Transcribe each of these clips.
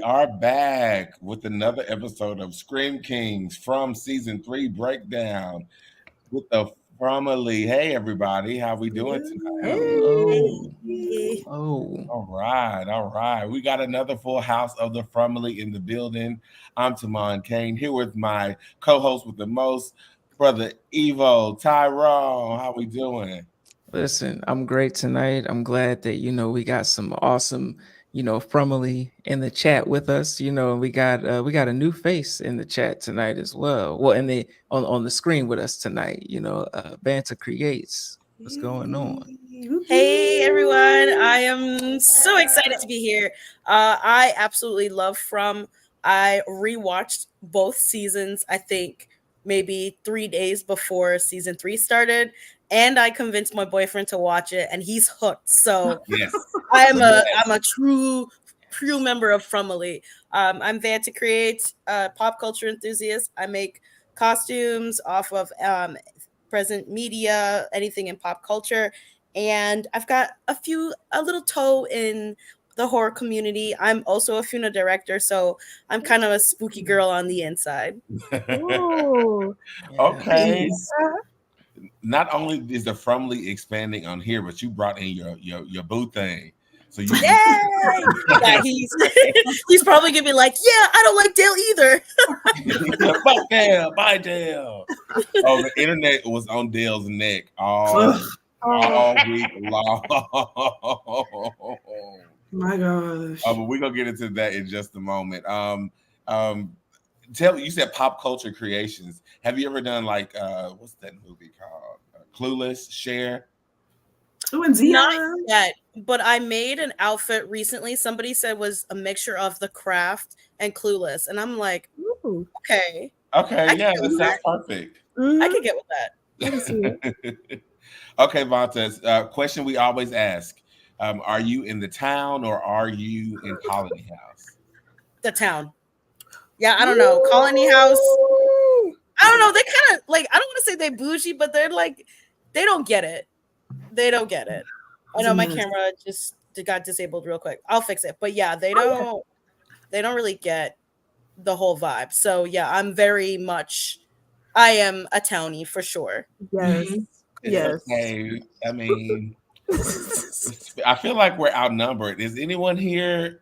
are back with another episode of Scream Kings from season 3 breakdown with the Fromily. Hey everybody, how we doing tonight? Hello. Hey. Oh, All right. We got another full house of the Fromily in the building. I'm Tamon Kane here with my co-host with the most, brother Evo Tyrone. How we doing? listen, I'm great tonight. I'm glad that we got some awesome, Fromily in the chat with us. We got a new face in the chat tonight as well. Well, in the on the screen with us tonight. Banter creates. What's going on? Hey everyone, I am so excited to be here. I absolutely love From. I rewatched both seasons, I think maybe 3 days before season 3 started, and I convinced my boyfriend to watch it, and he's hooked. So Yes. I'm a true member of Fromily. I'm there to create pop culture enthusiast. I make costumes off of present media, anything in pop culture, and I've got a little toe in the horror community. I'm also a funeral director, so I'm kind of a spooky girl on the inside. Ooh. Okay. Yes. Not only is the Fromly expanding on here, but you brought in your boo thing. So you Yay! Yeah, he's probably gonna be like, yeah, I don't like Dale either. fuck Dale, bye Dale. Oh, the internet was on Dale's neck all week long. My gosh. But we're gonna get into that in just a moment. You said pop culture creations. Have you ever done like what's that movie called? Clueless, Cher? Not yet, but I made an outfit recently. Somebody said was a mixture of The Craft and Clueless, and I'm like, Ooh. okay, Okay, yeah, that sounds perfect. I can get with that. Okay, Vontas, question we always ask. Are you in the town or are you in Colony House? The town. Yeah, I don't know. Colony House. I don't know. They kind of like, I don't want to say they bougie, but they're like, they don't get it. They don't get it. I know my camera just got disabled real quick. I'll fix it. But yeah, they don't really get the whole vibe. So yeah, I am a townie for sure. Yes. It's okay. I mean, I feel like we're outnumbered. Is anyone here?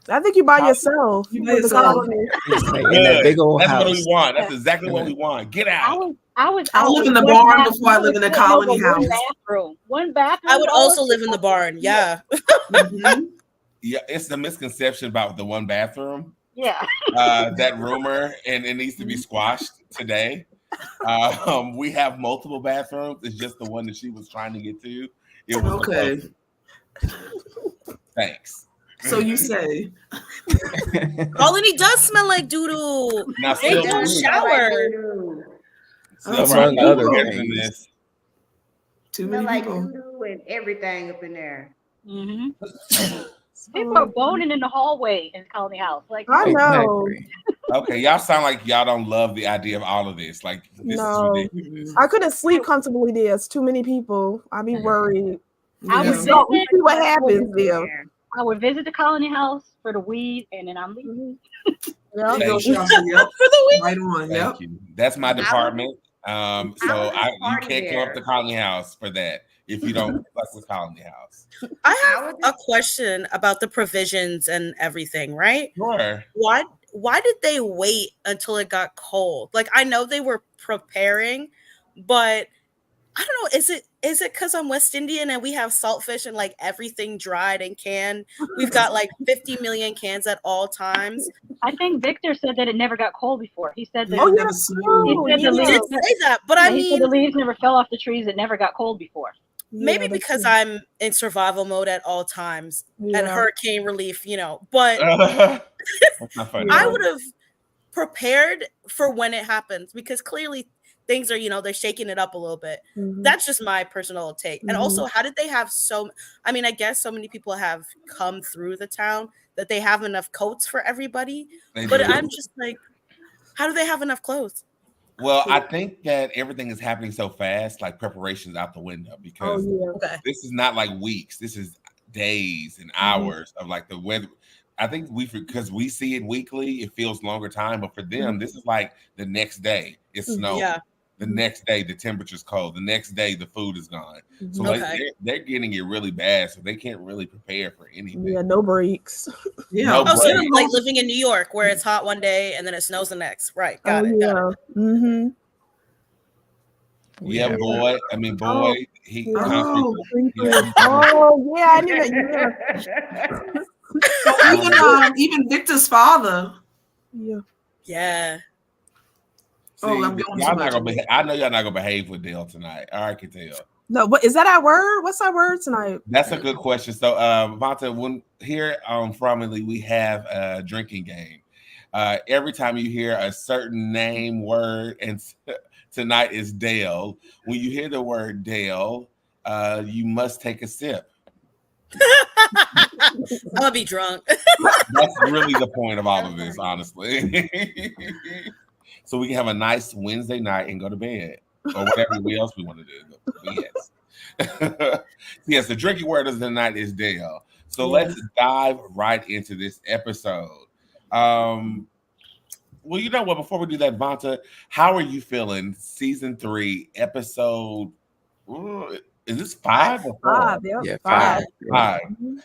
I think you by yourself. In that big old That's house. what we want. That's exactly what we want. Get out. I live in the barn before I live in the colony house. One bathroom. I would also live in the barn. Yeah. Yeah, it's the misconception about the one bathroom. Yeah. That rumor, and it needs to be squashed today. We have multiple bathrooms. It's just the one that she was trying to get to. It was okay. Thanks. So you say. Colony does smell like doo-doo. Now, They don't shower. Too many like people. doo-doo and everything up in there. Mm-hmm. People are boning in the hallway in Colony House. Like I know. Okay, y'all sound like y'all don't love the idea of all of this. Like this is ridiculous. I couldn't sleep comfortably there. It's too many people. I'd be worried. I would see what happens there. I would visit the Colony House for the weed, and then I'm leaving. Yeah, For the weed. Right on. Thank you. That's my department. So you can't come up to Colony House for that if you don't fuck with Colony House. I have a question about the provisions and everything, right? Sure. Why did they wait until it got cold? Like, I know they were preparing, but I don't know. Is it because I'm West Indian and we have saltfish and like everything dried and canned? We've got like 50 million cans at all times. I think Victor said that it never got cold before. He said that he did say that, but I mean, the leaves never fell off the trees. It never got cold before. Maybe because I'm in survival mode at all times and hurricane relief, but I would have prepared for when it happens, because clearly things are, they're shaking it up a little bit. Mm-hmm. That's just my personal take. And also, how did they have I guess so many people have come through the town that they have enough coats for everybody. But I'm just like, how do they have enough clothes? Well, I think that everything is happening so fast, like preparations out the window, because this is not like weeks. This is days and hours of like the weather. I think because we see it weekly, it feels longer time. But for them, this is like the next day it's snowing. Yeah. The next day the temperature's cold. The next day the food is gone. So like they're getting it really bad, so they can't really prepare for anything. Yeah, no breaks. Yeah. No Oh, sort of breaks. like living in New York, where it's hot one day and then it snows the next. Right. Got it. Yeah. Mm-hmm. Yeah, boy. I mean, boy. He. Oh. Oh, yeah. I knew that. So even Victor's father. Yeah. Yeah. See, Oh, I'm going y'all too not much. gonna I know y'all not gonna behave with Dale tonight. I can tell. No, what is that our word? What's our word tonight? That's a good question. So, Vonta, when here on Fromily, we have a drinking game. Every time you hear a certain name, word, and tonight is Dale. When you hear the word Dale, you must take a sip. I'm gonna be drunk. That's really the point of all of this, honestly. So we can have a nice Wednesday night and go to bed, or whatever else we want to do. Yes. Yes, the drinking word of the night is Dale. So let's dive right into this episode. Well, you know what? Before we do that, Vonta, how are you feeling? Season 3, episode. Is this 5 or 4? 5. Yeah, 5. 5.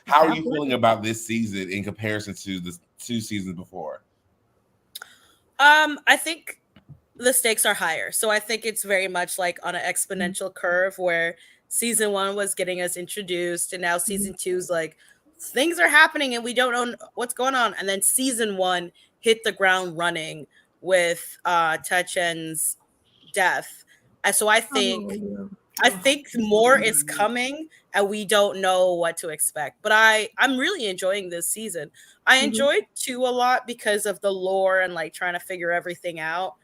How are you feeling about this season in comparison to the 2 seasons before? I think the stakes are higher. So I think it's very much like on an exponential curve where season 1 was getting us introduced, and now season 2 is like things are happening and we don't know what's going on. And then season 1 hit the ground running with Tachen's death. And so I think more is coming and we don't know what to expect. But I'm really enjoying this season. I enjoyed 2 a lot because of the lore and like trying to figure everything out.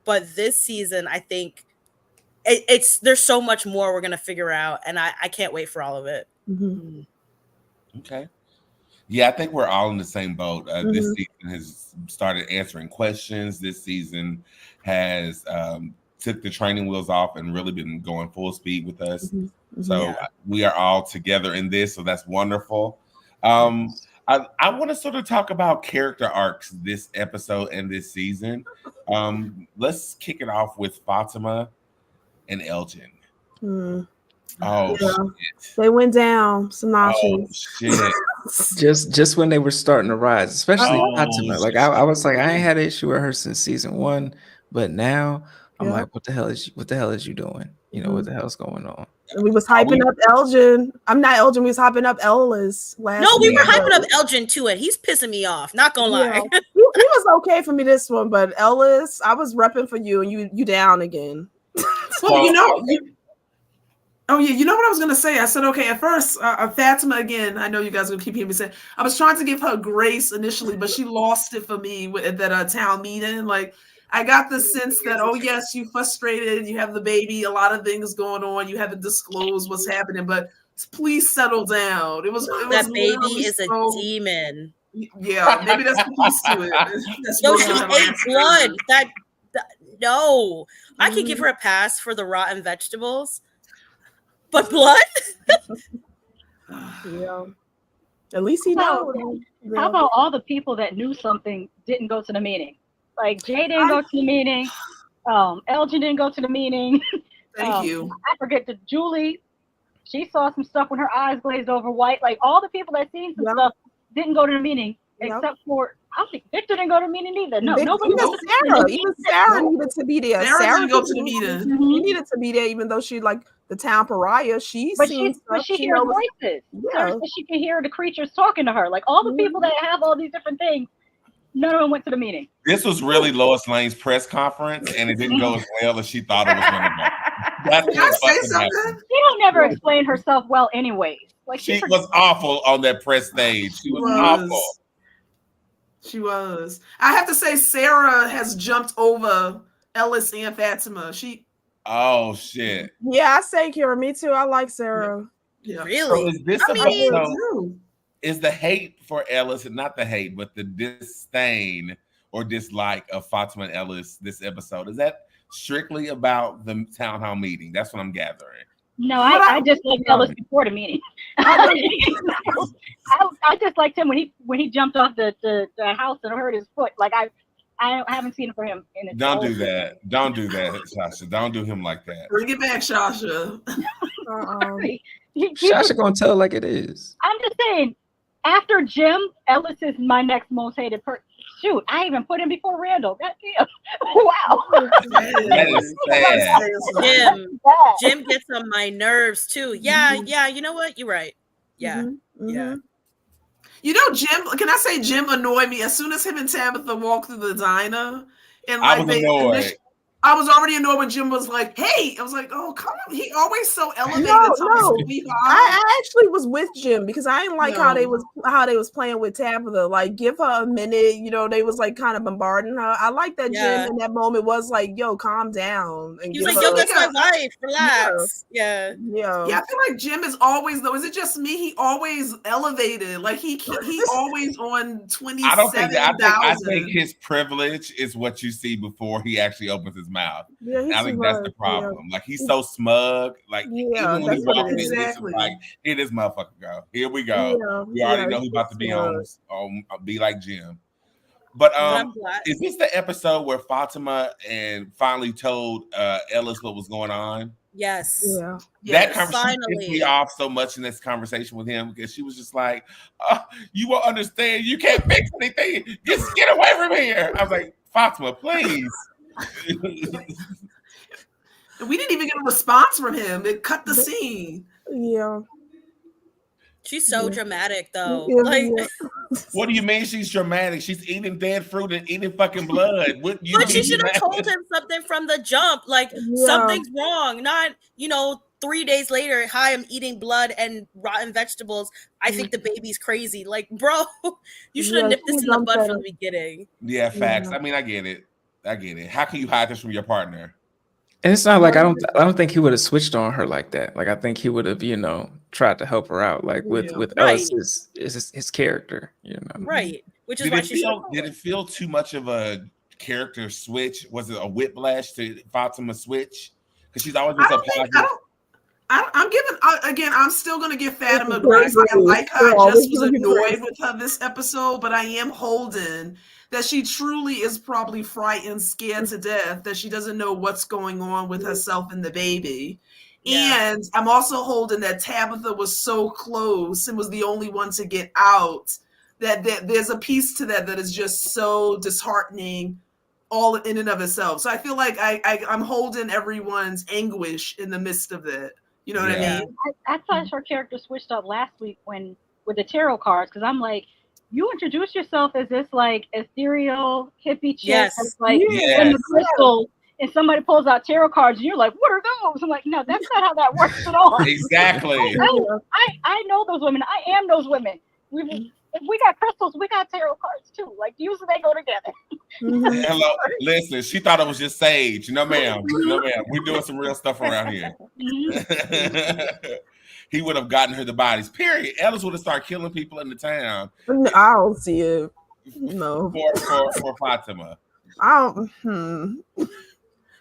But this season, I think there's so much more we're gonna figure out, and I can't wait for all of it. Okay. Yeah, I think we're all in the same boat. This season has started answering questions. This season has took the training wheels off and really been going full speed with us. So we are all together in this. So that's wonderful. I want to sort of talk about character arcs this episode and this season. Let's kick it off with Fatima and Elgin. Oh, shit. They went down some notches. Oh, shit. Just when they were starting to rise, especially Fatima. shit. Like I was like, I ain't had an issue with her since season 1, but now I'm like, what the hell is you doing? You know, what the hell's going on? And we was hyping up Elgin. I'm not Elgin. We was hyping up Ellis last. No, we week, were hyping up Elgin too, and he's pissing me off. Not gonna lie. he was okay for me this one, but Ellis, I was repping for you, and you down again. Well, you know. You know what I was gonna say? I said, okay, at first, Fatima again. I know you guys are gonna keep hearing me say. I was trying to give her grace initially, but she lost it for me at that town meeting. Like, I got the sense that, oh yes, you frustrated, you have the baby, a lot of things going on, you haven't disclosed what's happening, but please settle down. It was that baby is a demon. Yeah, maybe that's the piece to it. No, she ate blood. No, I could give her a pass for the rotten vegetables. But blood? Yeah. At least he knows. How about all the people that knew something didn't go to the meeting? Like Jay didn't go to the meeting. Elgin didn't go to the meeting. Thank you. I forget that Julie, she saw some stuff when her eyes glazed over white. Like all the people that seen some stuff didn't go to the meeting, except for I think Victor didn't go to the meeting either. No, nobody. Even Sarah needed to be there. Sarah didn't go to the meeting. She needed to be there, even though she like the town pariah. She hears voices. So she can hear the creatures talking to her. Like all the people that have all these different things, none of them went to the meeting. This was really Lois Lane's press conference, and it didn't go as well as she thought it was going to go. Can I say something? She don't never explain herself well, anyways. Like she was awful on that press stage. She was awful. She was. I have to say, Sarah has jumped over Ellis and Fatima. Oh shit. Yeah, I say Kira. Me too. I like Sarah. Yeah. Really? So is this is the hate for Ellis, and not the hate, but the disdain or dislike of Fatima and Ellis this episode? Is that strictly about the town hall meeting? That's what I'm gathering. No, I just liked Ellis before the meeting. I just liked him when he jumped off the house and hurt his foot. Like I haven't seen it for him in his Don't do that. Don't do that, Sasha. Don't do him like that. Bring it back, Sasha. Sasha gonna tell like it is. I'm just saying, after Jim, Ellis is my next most hated person. Shoot, I even put him before Randall. Wow. That is sad. Jim gets on my nerves too. Yeah, you know what? You're right. Yeah. Yeah. You know, Jim, can I say Jim annoyed me as soon as him and Tabitha walked through the diner? And I was annoyed. I was already annoyed when Jim was like, hey, I was like, oh, come on. He always so elevated. No. I actually was with Jim because I didn't like how they was playing with Tabitha. Like, give her a minute. You know, they was like kind of bombarding her. I like that Jim in that moment was like, yo, calm down. And he was like, yo, that's my wife. Relax. Yeah. I feel like Jim is always, though, is it just me? He always elevated. Like, he always on 27,000. I think his privilege is what you see before he actually opens his mouth. Yeah, I think that's the problem. Yeah. Like he's so smug. Like even when he walks in, exactly. Like here this motherfucker go. Here we go. Yeah, we already know he's about to be on be like Jim. But is this the episode where Fatima and finally told Ellis what was going on? Yes. Yeah. That conversation pissed me off so much in this conversation with him because she was just like, you won't understand. You can't fix anything. Just get away from here. I was like, Fatima, please. We didn't even get a response from him. It cut the scene. Yeah. She's so dramatic, though. What do you mean she's dramatic? She's eating dead fruit and eating fucking blood. But she should have told him something from the jump. Like, something's wrong. Not, 3 days later, hi, I'm eating blood and rotten vegetables. I think the baby's crazy. Like, bro, you should have nipped this in the bud from the beginning. Yeah, facts. I mean, I get it. How can you hide this from your partner? And it's not like I don't think he would have switched on her like that. Like I think he would have, tried to help her out, like with Ellis his character, Right. Which is did it feel too much of a character switch? Was it a whiplash to Fatima switch? Because she's always been so positive. I'm still going to give Fatima grace. I like her. I just was annoyed with her this episode, but I am holding that she truly is probably frightened, scared to death, that she doesn't know what's going on with herself and the baby. Yeah. And I'm also holding that Tabitha was so close and was the only one to get out, that there's a piece to that is just so disheartening all in and of itself. So I feel like I'm holding everyone's anguish in the midst of it. You know what I mean? I thought her character switched up last week with the tarot cards, because I'm like, you introduce yourself as this like ethereal hippie chick that's like in the crystal, and somebody pulls out tarot cards and you're like, what are those? I'm like, no, that's not how that works at all. Exactly. I know those women. I am those women. If we got crystals, we got tarot cards too. Like usually they go together. Hello, listen. She thought it was just sage. No, ma'am. We're doing some real stuff around here. He would have gotten her the bodies. Period. Ellis would have started killing people in the town. I don't see it. No. For Fatima.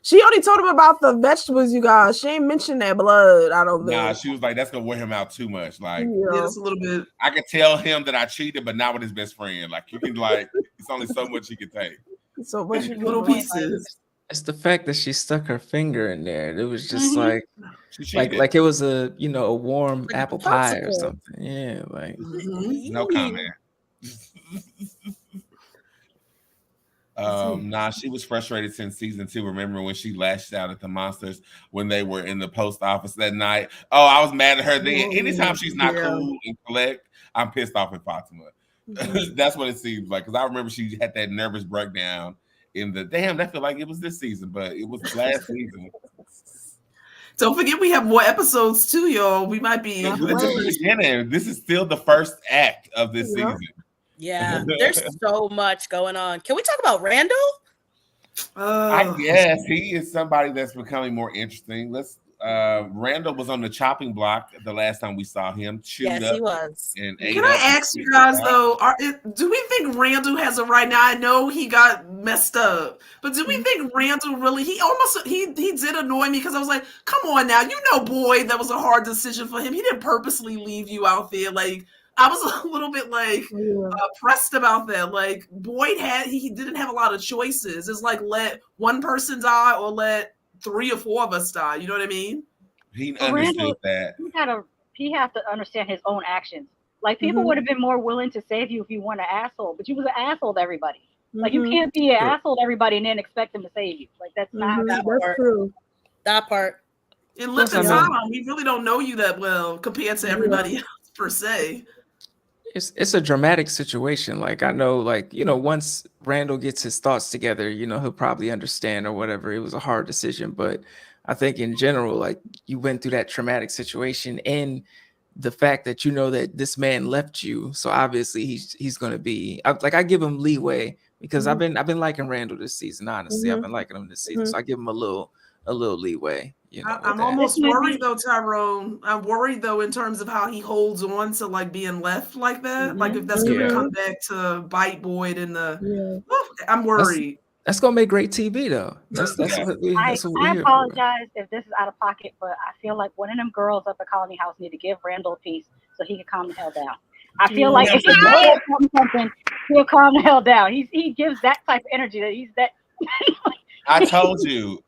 She only told him about the vegetables, you guys. She ain't mentioned that blood. I don't think. Nah, she was like, that's gonna wear him out too much. Like, just a little bit. I could tell him that I cheated, but not with his best friend. Like, you can it's only so much he can take. So much little pieces. It's the fact that she stuck her finger in there. It was just like it was a warm like apple pie or something. Yeah, like no comment. She was frustrated since season 2. Remember when she lashed out at the monsters when they were in the post office that night? Oh, I was mad at her then. Anytime she's not cool and collect, I'm pissed off at Fatima. That's what it seems like. Because I remember she had that nervous breakdown in the that felt like it was this season, but it was last season. Don't forget we have more episodes too, y'all. We might be beginning. This is still the first act of this season. Yeah, there's so much going on. Can we talk about Randall? I guess he is somebody that's becoming more interesting. Randall was on the chopping block the last time we saw him. Yes, he was. Can I ask you guys though? Do we think Randall has a right now? I know he got messed up. But do we think Randall really? He did annoy me because I was like, come on now, Boyd, that was a hard decision for him. He didn't purposely leave you out there. Like I was a little bit like pressed about that. Like Boyd he didn't have a lot of choices. It's like let one person die or let 3 or 4 of us die. You know what I mean? He understood that. He have to understand his own actions. Like people would have been more willing to save you if you weren't an asshole, but you was an asshole to everybody. Like you can't be an asshole to everybody and then expect them to save you. Like that's not that That's part. true. That part. In Lipton Tom, we really don't know you that well compared to everybody else per se. It's a dramatic situation. Like I know, like, once Randall gets his thoughts together, he'll probably understand or whatever. It was a hard decision, but I think in general, like you went through that traumatic situation and the fact that that this man left you, so obviously he's going to be I give him leeway because I've been liking Randall this season. Honestly, I've been liking him this season, so I give him a little leeway. I'm almost worried though, Tyrone. I'm worried though in terms of how he holds on to like being left like that. Like if that's going to come back to bite Boyd in the. I'm worried. That's gonna make great TV though. That's what I apologize if this is out of pocket, but I feel like one of them girls up at Colony House need to give Randall a piece so he can calm the hell down. I feel like if he does something, he'll calm the hell down. He gives that type of energy that he's that. I told you,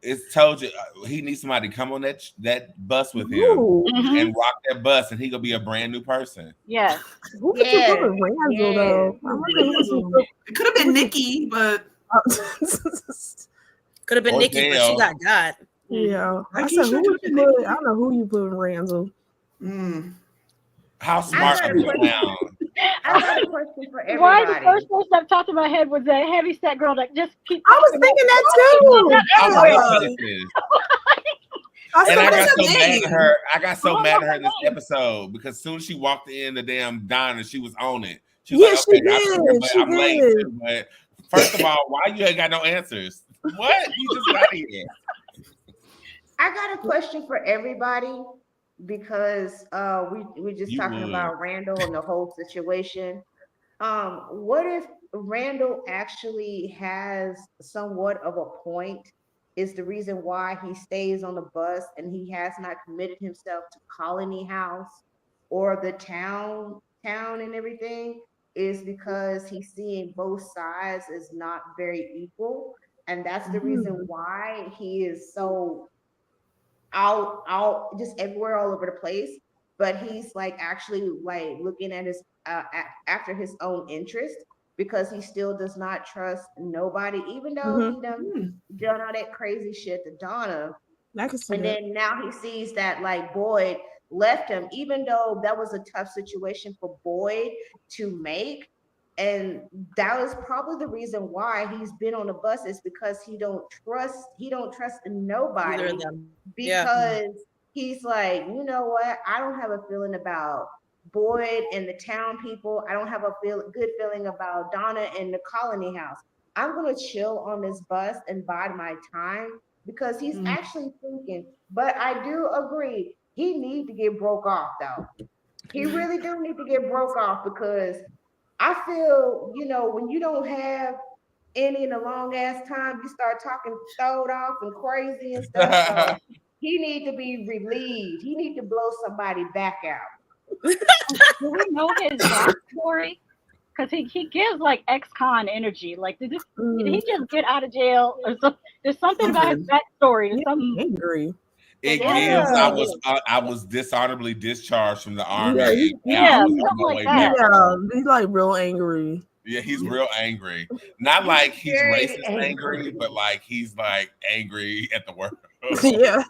he needs somebody to come on that bus with him and rock that bus, and he gonna be a brand new person. Yeah. Who could you put with Randall though? It could have been Nikki, but could have been Nikki, but she got. Yeah. I said, who would you put? I don't know who you put in Randall. How smart are you now? I got a question for everybody. Why the first person that popped in my head was that heavy set girl that just keep. I was thinking that too. And I got so mad at her. I got so mad at her this episode because as soon as she walked in the damn diner, she was on it. She was she did. I'm late. But first of all, why you ain't got no answers? What? You just got here. I got a question for everybody because we're just talking about Randall and the whole situation. What if Randall actually has somewhat of a point? Is the reason why he stays on the bus and he has not committed himself to Colony House or the town and everything is because he's seeing both sides as not very equal, and that's the reason why he is so out just everywhere all over the place. But he's like actually like looking at his after his own interest because he still does not trust nobody, even though he done all that crazy shit to Donna. And then now he sees that like Boyd left him, even though that was a tough situation for Boyd to make. And that was probably the reason why he's been on the bus, is because he don't trust nobody, because he's like, you know what, I don't have a feeling about Boyd and the town people. I don't have a good feeling about Donna and the Colony House. I'm gonna chill on this bus and bide my time, because he's actually thinking. But I do agree, he need to get broke off though. He really do need to get broke off, because I feel, when you don't have any in a long ass time, you start talking throwed off and crazy and stuff. So he need to be relieved. He need to blow somebody back out. Do we know his backstory? Because he gives like ex-con energy. Like, did he just get out of jail or something? There's something about his backstory. There's something angry. It gives I was dishonorably discharged from the army. He's like real angry. Yeah, he's real angry. Not like he's racist angry, but like he's like angry at the world. Yeah.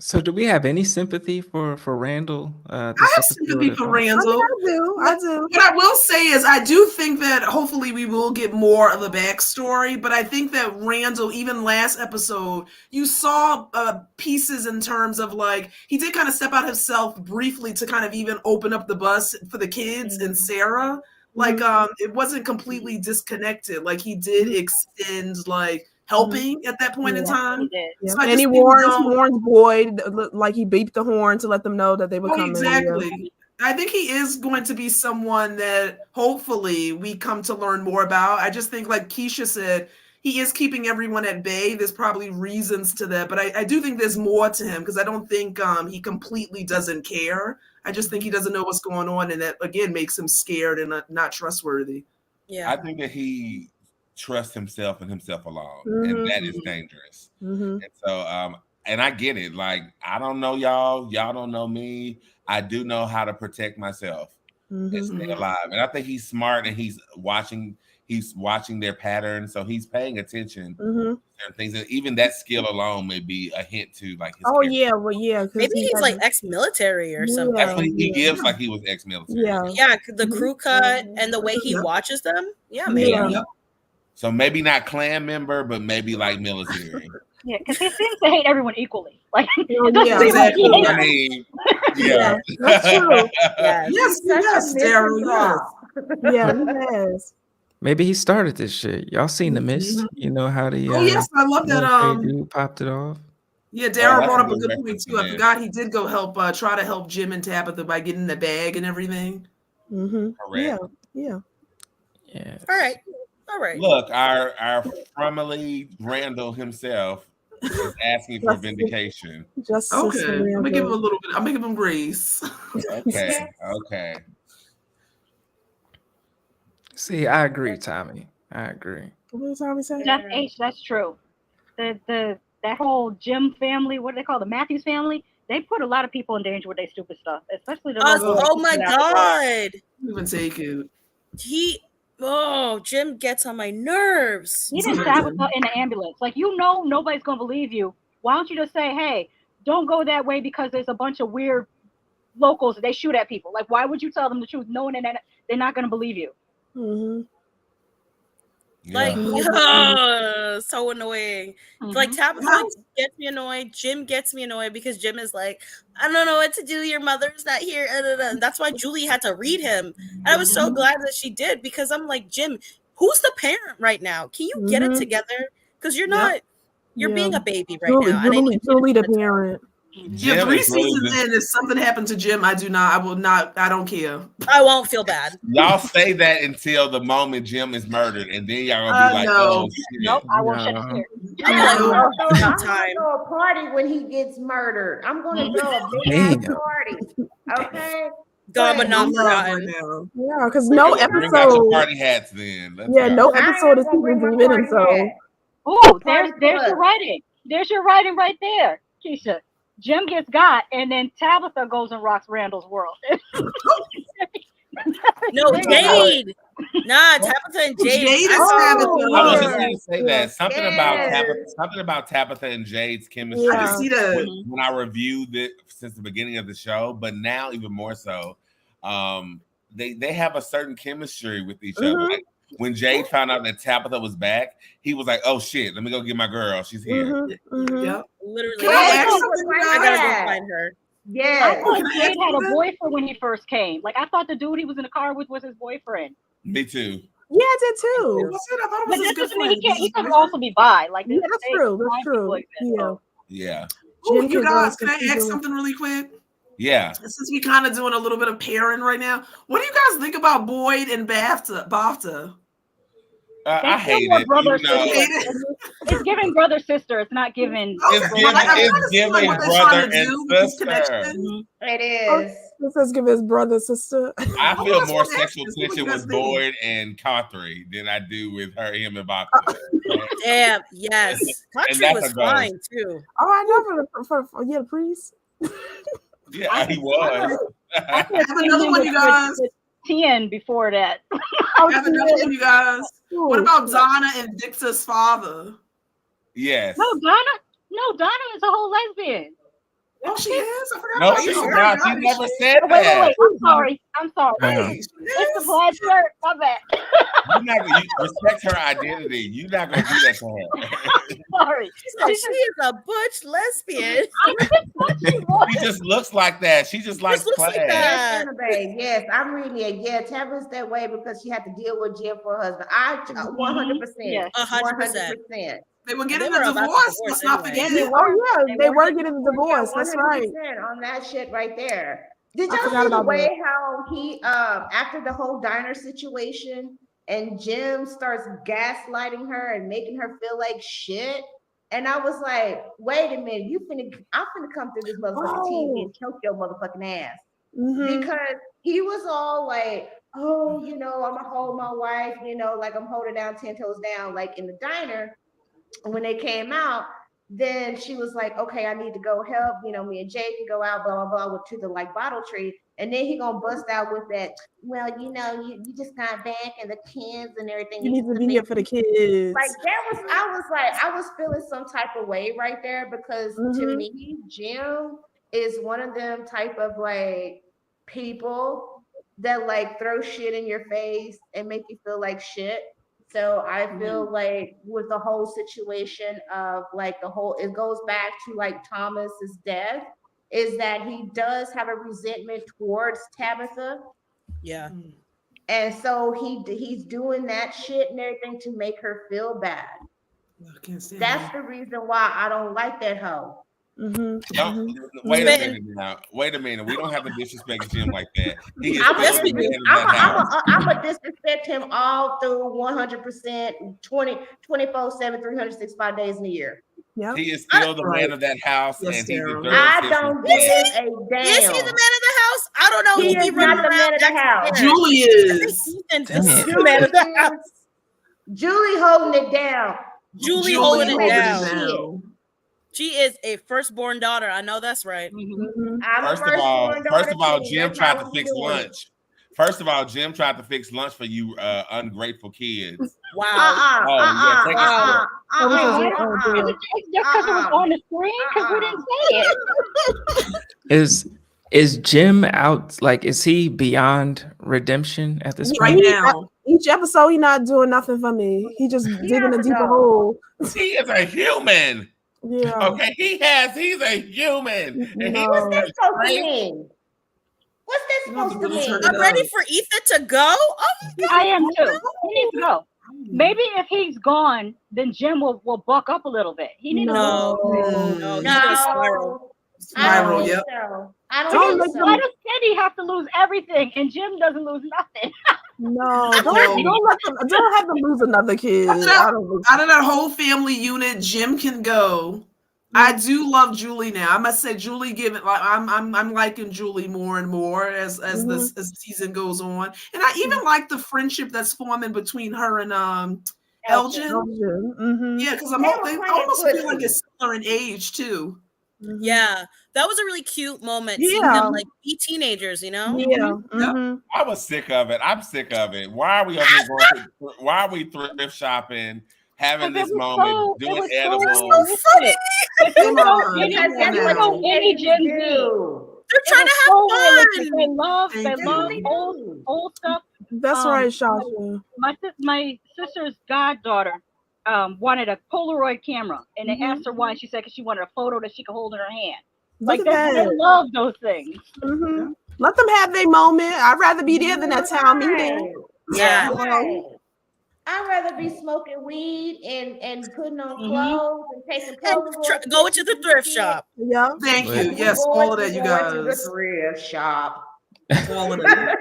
So do we have any sympathy for Randall? I have sympathy for Randall. I do. What I will say is I do think that hopefully we will get more of the backstory, but I think that Randall, even last episode, you saw pieces in terms of like, he did kind of step out himself briefly to kind of even open up the bus for the kids and Sarah. Like, it wasn't completely disconnected. Like, he did extend like helping at that point in time. So and he warns Boyd, like he beeped the horn to let them know that they were coming. Exactly. I think he is going to be someone that hopefully we come to learn more about. I just think, like Keisha said, he is keeping everyone at bay. There's probably reasons to that, but I do think there's more to him because I don't think he completely doesn't care. I just think he doesn't know what's going on, and that again makes him scared and not trustworthy. Yeah, I think that he trusts himself and himself alone, and that is dangerous. And so, and I get it. Like, I don't know y'all don't know me. I do know how to protect myself and stay alive. And I think he's smart, and he's watching their patterns, so he's paying attention to certain things. And even that skill alone may be a hint to like his character. Yeah, well, yeah. Maybe he's like ex-military or something. That's what he gives like he was ex-military. Yeah, the crew cut and the way he watches them. Yeah, maybe. Yeah. So maybe not clan member, but maybe like military. Yeah, because he seems to hate everyone equally. Like, exactly. I mean, yeah, that's true. Yes, Daryl. Yeah, he has. Maybe he started this shit. Y'all seen The Mist? You know how the yes, I love that. Dude popped it off. Yeah, Daryl brought up a good point too. I forgot he did go try to help Jim and Tabitha by getting the bag and everything. Correct. Yeah. All right. Look, our Fromily Randall himself is asking for vindication. Okay, I'm gonna give him a little bit. I'm gonna give him grace. Okay. See, I agree, Tommy. I agree. What did Tommy say? Jeff H, that's true. That whole Jim family, what do they call the Matthews family? They put a lot of people in danger with their stupid stuff, especially the. Oh my God! Even take it. Jim gets on my nerves. He didn't Tabitha in the ambulance. Like, nobody's gonna believe you. Why don't you just say, hey, don't go that way because there's a bunch of weird locals that they shoot at people. Like, why would you tell them the truth knowing that they're not gonna believe you? Like, so annoying. Like, Tabitha gets me annoyed. Jim gets me annoyed because Jim is like, I don't know what to do. Your mother's not here. And that's why Julie had to read him. And I was so glad that she did because I'm like, Jim, who's the parent right now? Can you get it together? Because you're not, you're being a baby right now. Julie the parent. Yeah, 3 seasons in, if something happened to Jim, I don't care. I won't feel bad. Y'all say that until the moment Jim is murdered, and then y'all gonna be like, oh shit. Nope, I won't shed a tear. I'm gonna throw a party when he gets murdered. I'm gonna throw a big ass party. Okay. Gone but not forgotten. Yeah, because no Bring out your episode. party hats then. No episode is even driven, so. Oh, there's your writing. There's your writing right there, Keisha. Jim gets got, and then Tabitha goes and rocks Randall's world. No, Jade. Nah, Tabitha and Jade. Jade is Tabitha. I was just going to say that something about Tabitha and Jade's chemistry. I can see that when I reviewed it since the beginning of the show, but now even more so. They have a certain chemistry with each other. Like, when Jade found out that Tabitha was back, he was like, "Oh shit, let me go get my girl. She's here." Yep. Literally, I gotta go find her. Yeah. I thought Jade had a boyfriend when he first came. Like, I thought the dude he was in the car with was his boyfriend. Me too. Yeah, I did too. But this doesn't mean he could also be bi. Like, yeah, that's true. That's true. Yeah. Oh, you guys, can I ask something really quick? Yeah. Since we kind of doing a little bit of pairing right now, what do you guys think about Boyd and BAFTA? I hate it. It's giving brother sister. It's not giving. It's giving brother and sister. It is. This is give his brother sister. I feel more sexual tension with Boyd and Carthree than I do with him and BAFTA. Damn. Yes. Carthree was fine too. Oh, I know for the priest. Yeah, he was. I have another one, you guys. 10 before that. I have another one, you guys. What about Donna and Dixa's father? Yes. No, Donna is a whole lesbian. Oh, she is? I forgot. No, she's not. She never said that. Wait. I'm sorry. It's the plaid shirt. My bad. You respect her identity. You're not going to do that to her. Sorry. She is a butch lesbian. She just looks like that. She just likes plaid. Yes, I'm reading it. Yeah, Tabitha's that way because she had to deal with Jim for her husband. 100%. 100%. They were getting a divorce. Let's not forget it. Oh yeah, they were getting a divorce. That's right. On that shit right there. Did y'all see the way how he after the whole diner situation and Jim starts gaslighting her and making her feel like shit? And I was like, wait a minute, I'm finna come through this motherfucking TV and choke your motherfucking ass. Because he was all like, oh, I'm gonna hold my wife, like I'm holding down 10 toes down, like in the diner. When they came out, then she was like, okay, I need to go help, me and Jay can go out, blah, blah, blah, to the like bottle tree. And then he gonna bust out with that, well, you just got back and the kids and everything. You need to be here for the kids. Like I was feeling some type of way right there because to me, Jim is one of them type of like people that like throw shit in your face and make you feel like shit. So I feel like with the whole situation of like it goes back to like Thomas's death, is that he does have a resentment towards Tabitha. Yeah. And so he's doing that shit and everything to make her feel bad. That's the reason why I don't like that hoe. Wait a minute now. Wait a minute. We don't have to disrespect Jim like that. I'm gonna disrespect him all through 100%, 24/7, 365 days in a year. Yep. He is still the man of that house, and he deserves I don't give a damn. Is he the man of the house? I don't know. He is not the man of the house. Julie is. The man of the house. Julie holding it down. Julie holding it down. She is a firstborn daughter. I know that's right. First of all, Jim tried to fix lunch. First of all, Jim tried to fix lunch for you ungrateful kids. Wow. It's just because it was on the screen because we didn't say it. Is Jim out? Like, is he beyond redemption at this right point? Now? Each episode, he not doing nothing for me. He just digging a deeper hole. He is a human. Yeah. Okay. He's a human. And what's that supposed to mean? What's that supposed to mean? I'm ready for Ethan to go. Oh my God. I am too. He needs to go. Maybe if he's gone, then Jim will buck up a little bit. He needs to spiral. Spiral, yep. I don't think so. Why does Teddy have to lose everything and Jim doesn't lose nothing? Don't have to lose another kid. Out of that whole family unit, Jim can go. I do love Julie now. I must say, Julie I'm liking Julie more and more as the season goes on, and I even like the friendship that's forming between her and Elgin. Yeah, because I almost feel like it's similar in age too. Yeah, that was a really cute moment. Seeing them like be teenagers, I was sick of it. I'm sick of it. Why are we why are we thrift shopping, having this moment, doing edibles? So funny. They're trying to have fun. They love old stuff. That's right, Shasha. My sister's goddaughter wanted a Polaroid camera, and they asked her why. She said because she wanted a photo that she could hold in her hand. Like they love those things. Let them have their moment. I'd rather be there than that town meeting. Yeah. I'd rather be smoking weed and putting on clothes and taking Polaroids. Going to the thrift shop. Yeah. Thank you. Yes, all of that, you guys. To the thrift shop. All of that.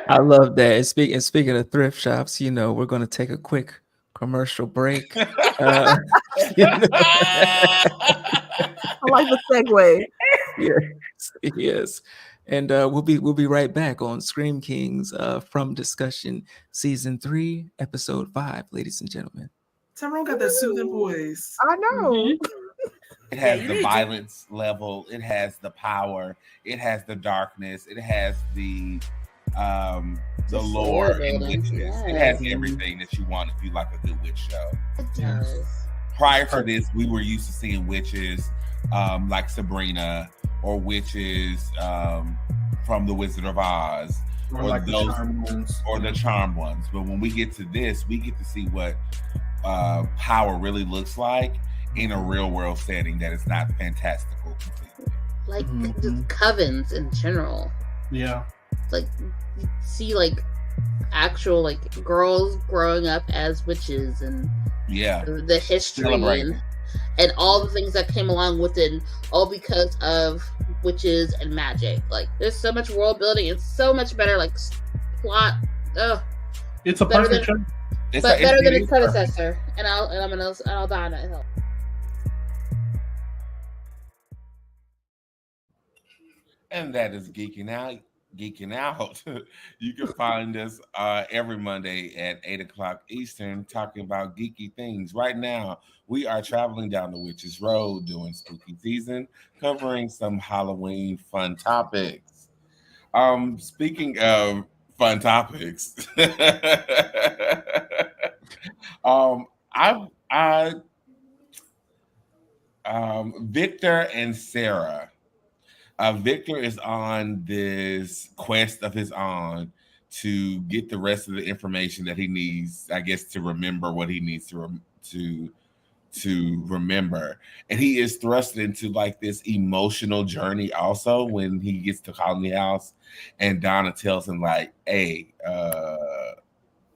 I love that. And speaking of thrift shops, we're going to take a quick commercial break. I like the segue. Yes. And we'll be right back on Scream Kings From Discussion Season 3, Episode 5, ladies and gentlemen. Tyrone got that soothing voice. I know. It has the violence level. It has the power. It has the darkness. It has the lore and witches. It has everything that you want if you like a good witch show. It does. Prior to this, we were used to seeing witches like Sabrina or witches from The Wizard of Oz or like the Charmed ones. But when we get to this, we get to see what power really looks like in a real world setting that is not fantastical completely. Like just covens in general. Yeah. Like you see like actual like girls growing up as witches and the history and all the things that came along with it, all because of witches and magic. Like there's so much world building. It's so much better. Like plot. It's a perfect show. But better than its predecessor. And I'll die on that hill. And that is Geeking Out. Geeking Out. You can find us every Monday at 8 o'clock Eastern talking about geeky things. Right now, we are traveling down the Witches Road doing spooky season, covering some Halloween fun topics. Speaking of fun topics, Victor and Sarah. Victor is on this quest of his own to get the rest of the information that he needs, I guess, to remember what he needs to remember. And he is thrust into like this emotional journey also when he gets to Colony House, and Donna tells him like, "Hey,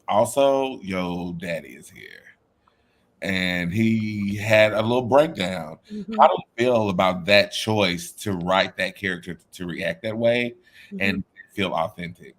also your daddy is here." And he had a little breakdown. How do you feel about that choice to write that character to react that way and feel authentic?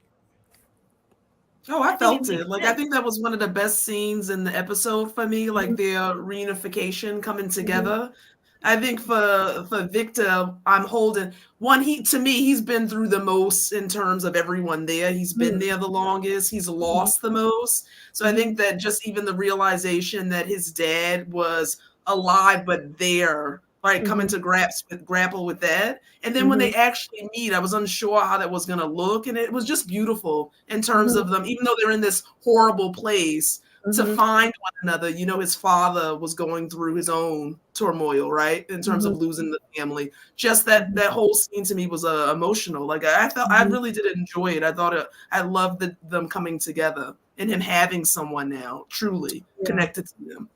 Oh, I felt it. Like, I think that was one of the best scenes in the episode for me, like their reunification coming together. I think for Victor, I'm holding one. He's been through the most in terms of everyone there. He's been there the longest. He's lost the most. So I think that just even the realization that his dad was alive but there, like coming to grapple with that. And then when they actually meet, I was unsure how that was going to look, and it was just beautiful in terms of them, even though they're in this horrible place. To find one another. You know, his father was going through his own turmoil, right? In terms of losing the family. Just that whole scene to me was emotional. Like I really did enjoy it. I thought I loved them coming together and him having someone now truly connected to them.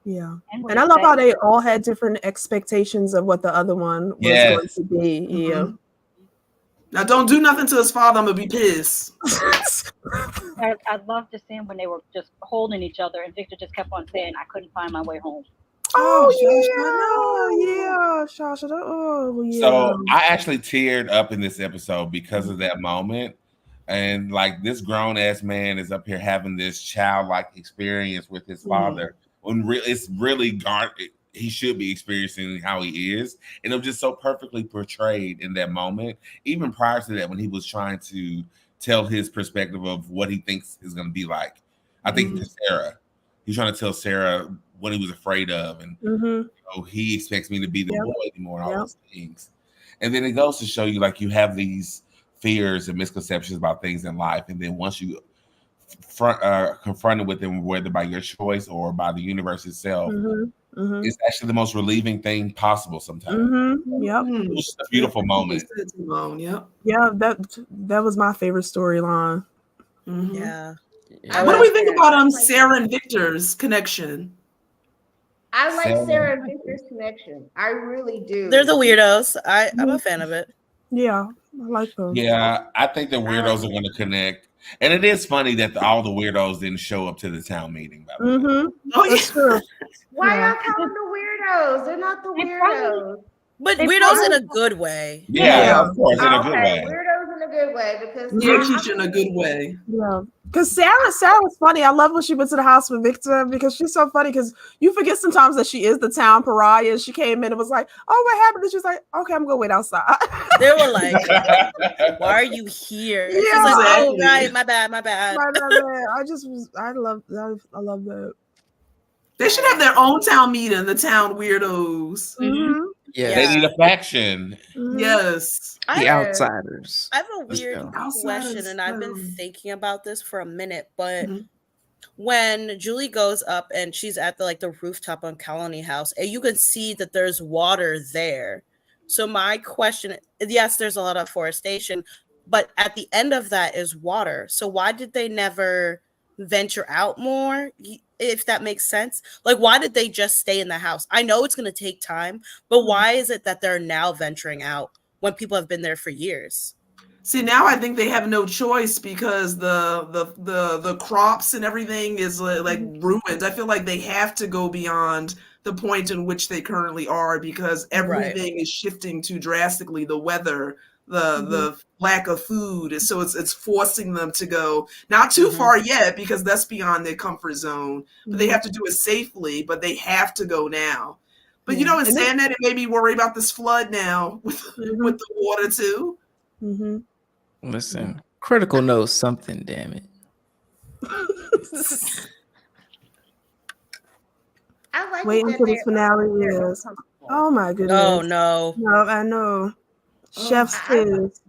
Yeah. And I love how they all had different expectations of what the other one was going to be. Yeah. Now, don't do nothing to his father. I'm going to be pissed. I love the scene when they were just holding each other and Victor just kept on saying, "I couldn't find my way home." Shasha. Oh, yeah. So I actually teared up in this episode because of that moment. And like this grown ass man is up here having this childlike experience with his father. When it's really he should be experiencing how he is, and it was just so perfectly portrayed in that moment. Even prior to that, when he was trying to tell his perspective of what he thinks is going to be like, I think to Sarah, he's trying to tell Sarah what he was afraid of, and he expects me to be the boy anymore, and all those things. And then it goes to show you, like, you have these fears and misconceptions about things in life, and then once you confronted with them, whether by your choice or by the universe itself. It's actually the most relieving thing possible sometimes. It's a beautiful moment. Yeah, that was my favorite storyline. Yeah. What do we think about Sarah and Victor's connection? I like Sarah and Victor's connection. I really do. They're the weirdos. I'm a fan of it. Yeah, I like them. Yeah, I think the weirdos are going to connect. And it is funny that all the weirdos didn't show up to the town meeting, by the way. Oh, yeah. True. Why y'all calling the weirdos? They're not the weirdos. But weirdos in a good way. Yeah, of course, in a good way. Weirdos in a good way, because she's in a good way. Yeah, because Sarah was funny. I love when she went to the house with Victor, because she's so funny, because you forget sometimes that she is the town pariah. She came in and was like, "Oh, what happened?" And she was like, "Okay, I'm gonna wait outside." They were like, "Why are you here?" Yeah, she's like, "Oh, right, my bad." I love that. They should have their own town meeting, the town weirdos. Yeah, they need a faction. Yes, the outsiders. I have a weird question, and I've been thinking about this for a minute. But when Julie goes up and she's at the rooftop on Colony House, and you can see that there's water there. So my question, yes, there's a lot of forestation, but at the end of that is water. So why did they never venture out more? If that makes sense. Like, why did they just stay in the house? I know it's going to take time, but why is it that they're now venturing out when people have been there for years? See, now I think they have no choice, because the crops and everything is like ruined. I feel like they have to go beyond the point in which they currently are, because everything is shifting too drastically. The weather, the lack of food, so it's forcing them to go not too far yet, because that's beyond their comfort zone. But they have to do it safely. But they have to go now. But you know, in saying that, it made me worry about this flood now with the water too. Listen, Critical knows something. Damn it. I like wait until the finale is. Oh my goodness! Oh no! No, I know. Chef's kiss.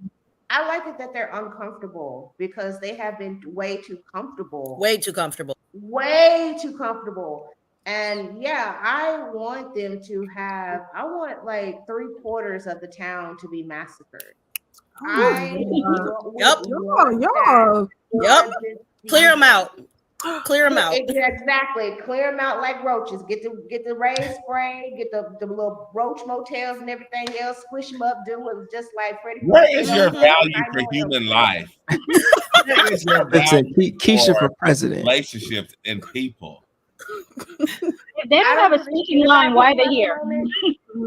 I like it that they're uncomfortable, because they have been way too comfortable. Way too comfortable. Way too comfortable. And yeah, I want them to have. I want like 3/4 of the town to be massacred. Yep. Clear them out. Clear them out. Exactly. Clear them out like roaches. Get the rain spray. Get the little roach motels and everything else. Squish them up. Do it just like Freddie. What is your value for human life? What is your value Keisha for president? Relationships and people. If they don't have a speaking line, why are they here?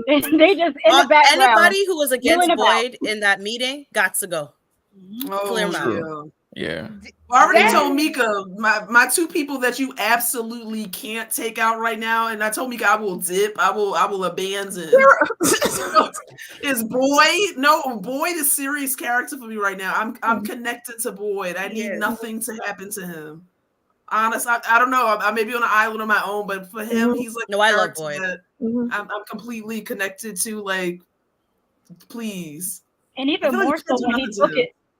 They just in the background. Anybody who was against Boyd in that meeting got to go. Clear them out. Yeah. I already told Mika, my two people that you absolutely can't take out right now, and I told Mika I will dip, I will abandon. Is Boyd? No, Boyd is serious character for me right now. I'm connected to Boyd. I need nothing to happen to him. Honest, I don't know. I may be on an island on my own, but for him, he's like I love Boyd. I'm completely connected to. Like, please. And even more so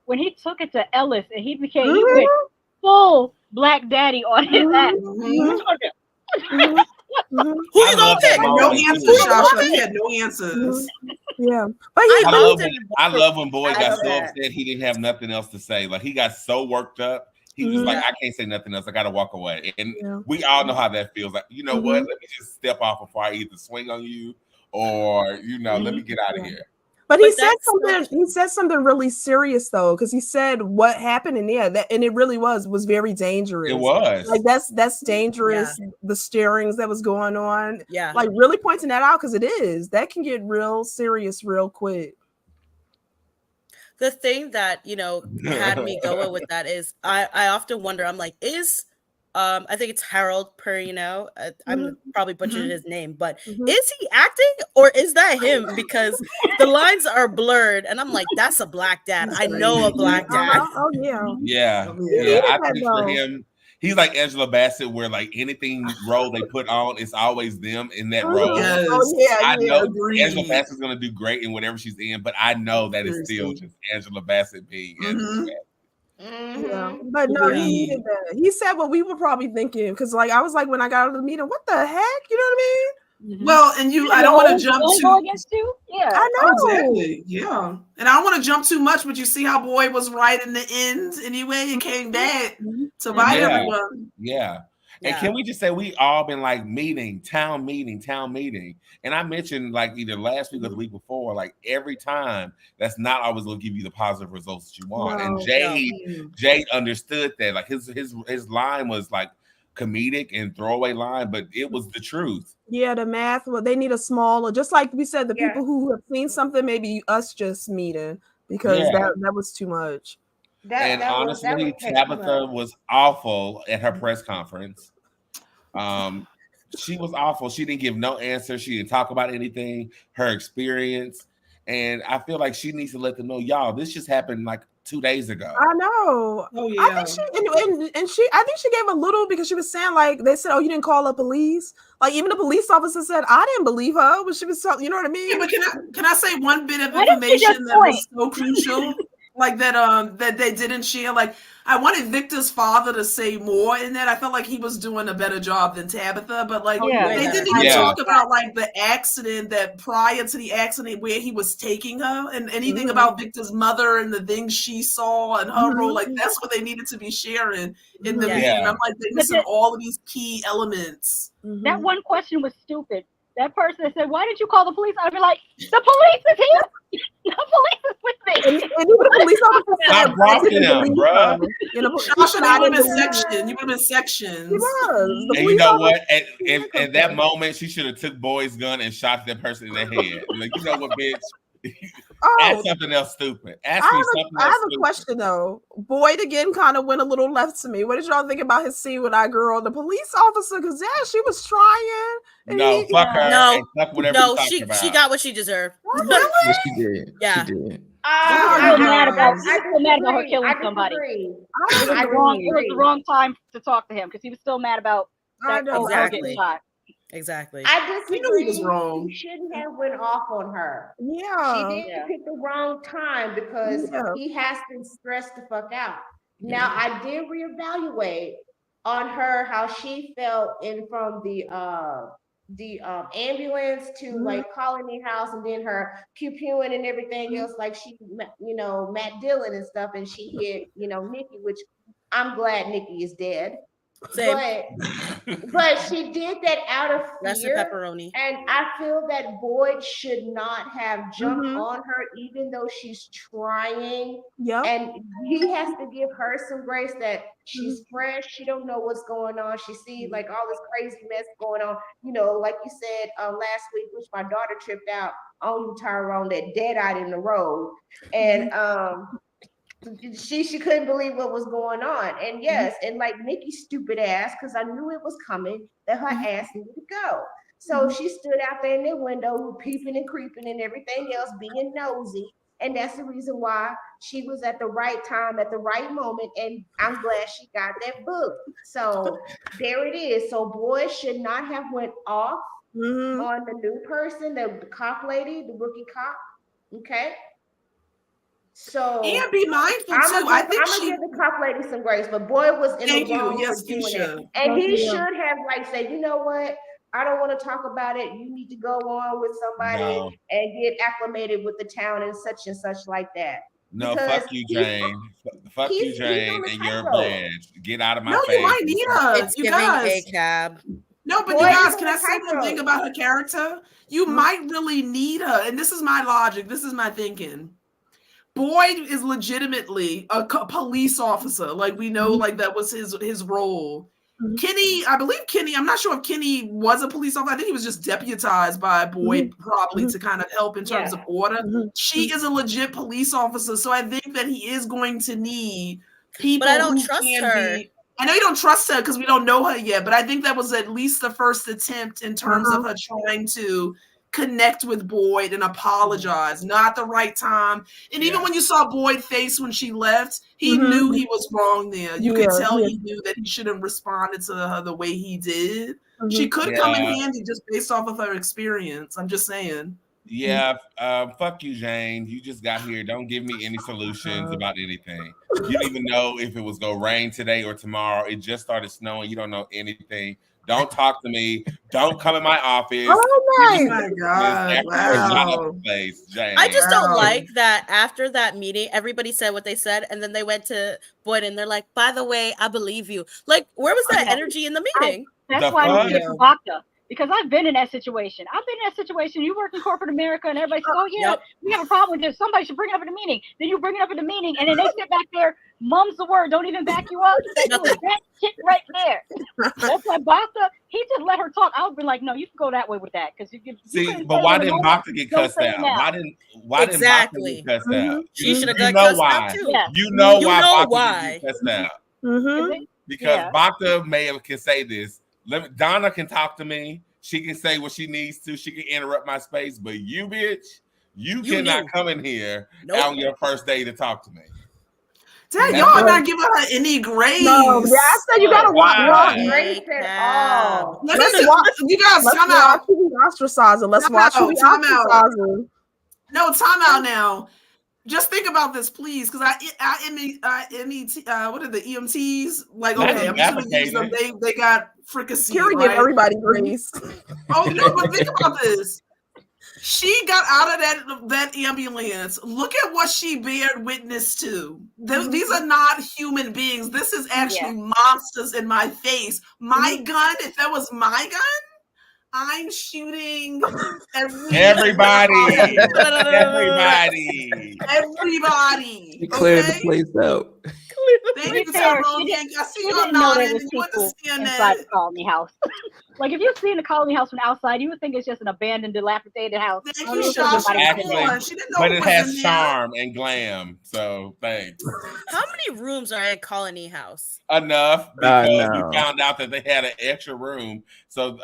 when he took it to Ellis and he went full Black Daddy on his ass. Who you gonna pick? No answers, Shasha. He had no answers. Yeah, but I love when Boyd got so upset he didn't have nothing else to say. Like, he got so worked up. He was like, I can't say nothing else. I got to walk away. And we all know how that feels. Like, you know what? Let me just step off before I either swing on you or, let me get out of here. But he said something. He said something really serious though, because he said what happened in there, and it really was very dangerous. It was like that's dangerous. Yeah. The stirrings that was going on. Yeah, like really pointing that out, because that can get real serious real quick. The thing that had me going with that is I often wonder. I'm like, I think it's Harold Perrineau. I'm probably butchering his name, but is he acting or is that him? Because the lines are blurred, and I'm like, that's a black dad. I know a black dad. Oh yeah. Yeah. I think for him, he's like Angela Bassett, where like anything role they put on, it's always them in that role. Yes. I know Angela Bassett's gonna do great in whatever she's in, but I know that it's still just Angela Bassett being Angela Bassett. Yeah, but no, he needed that. He said what we were probably thinking, because like I was like, when I got out of the meeting, what the heck, you know what I mean? Well, and I don't want to jump too. Against you? Yeah, I know. Exactly. Yeah, and I don't want to jump too much, but you see how Boyd was right in the end anyway, and came back to bite everyone. Yeah. And can we just say we all been like town meeting. And I mentioned like either last week or the week before, like every time that's not always going to give you the positive results that you want. And Jade understood that. Like his line was like comedic and throwaway line, but it was the truth. Yeah, the math. Well, they need a smaller, just like we said, the people who have seen something, maybe us just meeting, because that was too much. Honestly, Tabitha was awful at her press conference. She was awful. She didn't give no answer. She didn't talk about anything, her experience. And I feel like she needs to let them know, y'all, this just happened like 2 days ago. I know. Oh yeah. I think I think she gave a little, because she was saying like, they said, oh, you didn't call the police. Like even the police officer said, I didn't believe her, but she was talking, you know what I mean? Yeah, but can I say one bit of information that was so crucial? Like that they didn't share. Like I wanted Victor's father to say more in that. I felt like he was doing a better job than Tabitha, but like they didn't even talk about like the accident, that prior to the accident where he was taking her, and anything about Victor's mother and the things she saw and her role. Like that's what they needed to be sharing in the meeting. I'm like, they're missing all of these key elements. That one question was stupid. that person that said, "Why didn't you call the police?" I'd be like, "The police is here. The police is with me." And even the police officer said, I brought them, bro. Sasha, you would have been sectioned. You would have been sections. He was. And you know what? At that moment, she should have took Boyd's gun and shot that person in the head. Like, you know what, bitch? Ask something else stupid. Ask me something else. I have a question though. Boyd again kind of went a little left to me. What did y'all think about his scene with our girl, the police officer? Because she was trying. No, fuck her. No, fuck whatever no, she got what she deserved. Really? Yes, she did. Yeah. She did. I'm still mad about her killing somebody. It was the wrong time to talk to him because he was still mad about that getting shot. Exactly. I disagree. You knew he was wrong. He shouldn't have went off on her. Yeah. She did pick the wrong time because he has been stressed the fuck out. Now I did reevaluate on her how she felt from the ambulance to like Colony House, and then her pew-pewing and everything else, like she, Matt Dillon and stuff, and she hit, Nikki, which I'm glad Nikki is dead. Same. But she did that out of fear. Pepperoni. And I feel that Boyd should not have jumped on her, even though she's trying. Yeah. And he has to give her some grace that she's fresh. She don't know what's going on. She sees like all this crazy mess going on. Like you said last week, which my daughter tripped out on you, Tyrone, that dead-eyed in the road. And she couldn't believe what was going on. And yes, and like Nikki's stupid ass, because I knew it was coming, that her ass needed to go. So she stood out there in the window, peeping and creeping and everything else, being nosy. And that's the reason why she was at the right time, at the right moment. And I'm glad she got that book. So there it is. So Boyd should not have went off on the new person, the cop lady, the rookie cop. Okay. So and be mindful too. I think I'm gonna give the cop lady some grace, but Boyd was in the wrong for doing it, and he should have like said, you know what, I don't want to talk about it. You need to go on with somebody and get acclimated with the town and such like that. No, fuck you, Jane. Fuck you, Jane, and your badge. Get out of my face. No, you might need her. It's giving a cab. No, but you guys, can I say one thing about her character? You might really need her, and this is my logic. This is my thinking. Boyd is legitimately a police officer. Like we know, like that was his role. Kenny, I believe Kenny, I'm not sure if Kenny was a police officer. I think he was just deputized by Boyd probably to kind of help in terms of order. She is a legit police officer. So I think that he is going to need people. But I don't trust her. I know you don't trust her because we don't know her yet, but I think that was at least the first attempt in terms of her trying to connect with Boyd and apologize. Not the right time. And even when you saw Boyd's face when she left, he knew he was wrong there. You could tell he knew that he shouldn't have responded to her the way he did. She could come in handy just based off of her experience. I'm just saying. Yeah, fuck you, Jane. You just got here. Don't give me any solutions about anything. You don't even know if it was gonna rain today or tomorrow. It just started snowing. You don't know anything. Don't talk to me. Don't come in my office. Oh my God. Wow. I just don't like that after that meeting, everybody said what they said, and then they went to Boyd and they're like, by the way, I believe you. Like, where was that energy in the meeting? That's why I get from Bacta. Because I've been in that situation. You work in corporate America and everybody says, oh, yeah, we have a problem with this. Somebody should bring it up in the meeting. Then you bring it up in the meeting and then they sit back there, mum's the word, don't even back you up. That shit right there. That's why Bacta, he just let her talk. I would be like, no, you can go that way with that. Because but why didn't Bacta get cussed out? Why didn't Bacta get cussed out? She should have got cussed out too. You know why Bacta get cussed out. Because Bacta can say this. Donna can talk to me. She can say what she needs to. She can interrupt my space. But you, bitch, you cannot come in here on your first day to talk to me. Dad, y'all not giving her any grace. No, I said you gotta watch grace at all. You guys, time out. Ostracizing. Let's watch who we ostracizing. No, time out now. Just think about this, please, because what are the EMTs? Like, okay, I'm just gonna use them. They got fricassee. Hearing it, everybody grace. Oh no, but think about this. She got out of that ambulance. Look at what she bared witness to. These are not human beings. This is actually monsters in my face. My gun, if that was my gun, I'm shooting everybody. She cleared the place out. Thank you, Tyrone. I see y'all nodding. You want to inside the colony house. Like if you're seeing the colony house from outside, you would think it's just an abandoned, dilapidated house. Thank you, Shaw. She didn't know but it has charm and glam. So thanks. How many rooms are in Colony House? Enough because we found out that they had an extra room, so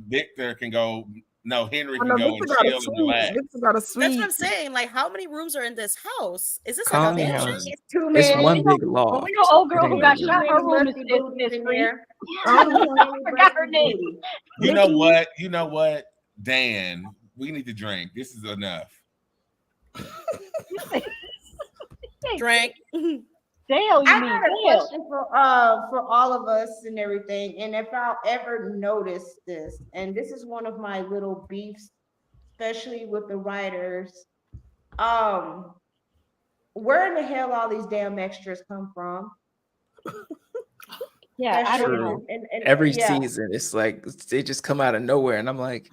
Victor can go. No, Henry can go and chill and relax. That's what I'm saying. Like, how many rooms are in this house? Is this like a mansion? It's too many. It's one big loft. We know old girl who got shot. Her room is free. I forgot her name. You know what? You know what, Dan? We need to drink. This is enough. Drink. Dale, I got a question for all of us and everything. And if I'll ever notice this, and this is one of my little beefs, especially with the writers, where in the hell all these damn extras come from? Yeah, I don't know. And every season, it's like they just come out of nowhere, and I'm like,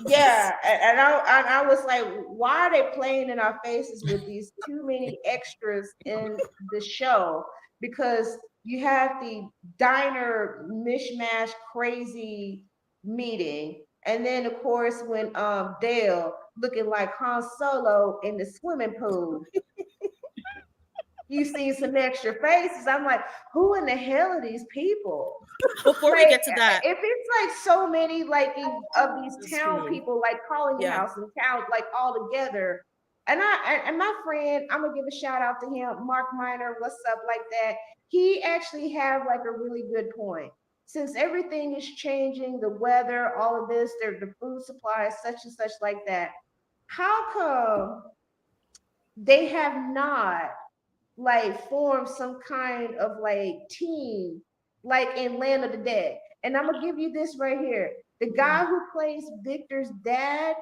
yeah, and I was like, why are they playing in our faces with these too many extras in the show? Because you have the diner mishmash crazy meeting, and then of course when Dale looking like Han Solo in the swimming pool. You see some extra faces. I'm like, who in the hell are these people? Before we get to that, if it's like so many like of these town people like Colony House and town like all together, and my friend, I'm gonna give a shout out to him, Mark Miner, what's up, like that. He actually have like a really good point. Since everything is changing, the weather, all of this, the food supply, such and such like that. How come they have not like form some kind of like team like in Land of the Dead? And I'm gonna give you this right here. The guy who plays Victor's dad,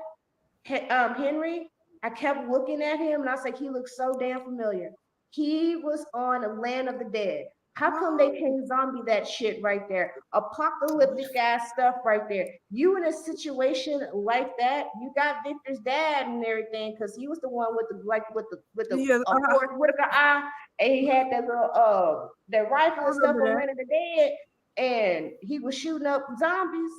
Henry, I kept looking at him and I was like, he looks so damn familiar. He was on Land of the Dead. How come they can't zombie that shit right there? Apocalyptic ass stuff right there. You in a situation like that, you got Victor's dad and everything, because he was the one with the eye, and he had that little that rifle and stuff on Land of the Dead, and he was shooting up zombies.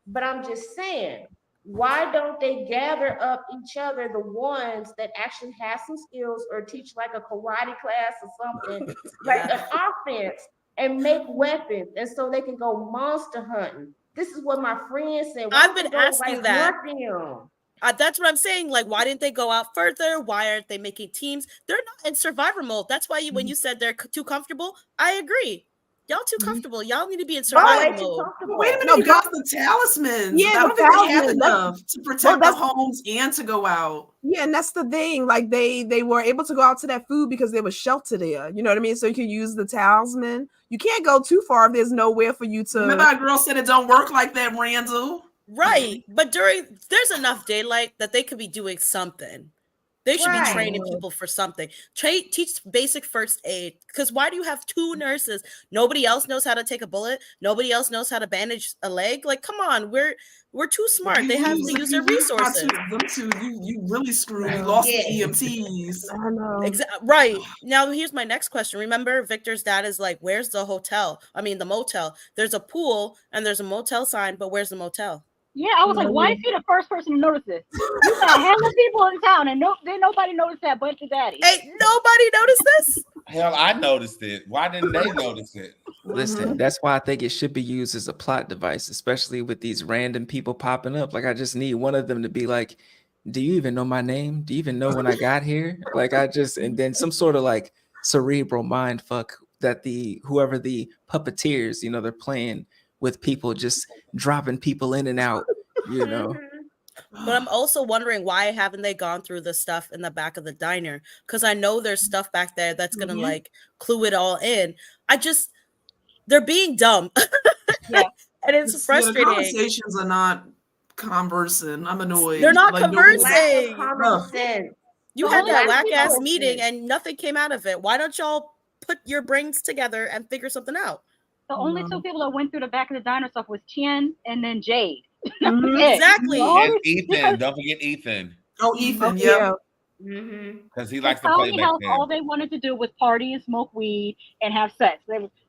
But I'm just saying, why don't they gather up each other, the ones that actually have some skills or teach like a karate class or something, like an offense, and make weapons, and so they can go monster hunting? This is what my friend said. I've been asking that. That's what I'm saying. Like, why didn't they go out further? Why aren't they making teams? They're not in survivor mode. That's why when you said they're too comfortable, I agree. Y'all too comfortable. Y'all need to be in survival mode. Wait a minute, you got the talismans. Yeah, I don't think they have enough to protect the homes and to go out. Yeah, and that's the thing. Like they were able to go out to that food because there was shelter there. You know what I mean? So you can use the talisman. You can't go too far if there's nowhere for you to. Remember, our girl said it don't work like that, Randall. Right, but there's enough daylight that they could be doing something. They should be training people for something. Teach basic first aid. Because why do you have 2 nurses? Nobody else knows how to take a bullet. Nobody else knows how to bandage a leg. Like, come on, we're too smart. They have to use their resources. You really screwed. We lost the EMTs. I know. Right. Now, here's my next question. Remember, Victor's dad is like, where's the hotel? I mean, the motel. There's a pool and there's a motel sign, but where's the motel? Yeah, I was like, why is he the first person to notice this? You got hella people in town, and nobody noticed that but your daddy. Hey, nobody noticed this? Hell, I noticed it. Why didn't they notice it? Listen, that's why I think it should be used as a plot device, especially with these random people popping up. Like, I just need one of them to be like, do you even know my name? Do you even know when I got here? Like, and then some sort of like cerebral mind fuck that whoever the puppeteers, they're playing with people, just dropping people in and out, But I'm also wondering, why haven't they gone through the stuff in the back of the diner? Because I know there's stuff back there that's gonna like clue it all in. They're being dumb. Yeah. And it's frustrating. The conversations are not conversing. I'm annoyed. They're not conversing. You had that whack ass meeting and nothing came out of it. Why don't y'all put your brains together and figure something out? The only 2 people that went through the back of the diner stuff was Tien and then Jade. Exactly. And Ethan, don't forget Ethan. Oh, Ethan, yeah. Because he likes to play Colony back House, then. all they wanted to do was party and smoke weed and have sex.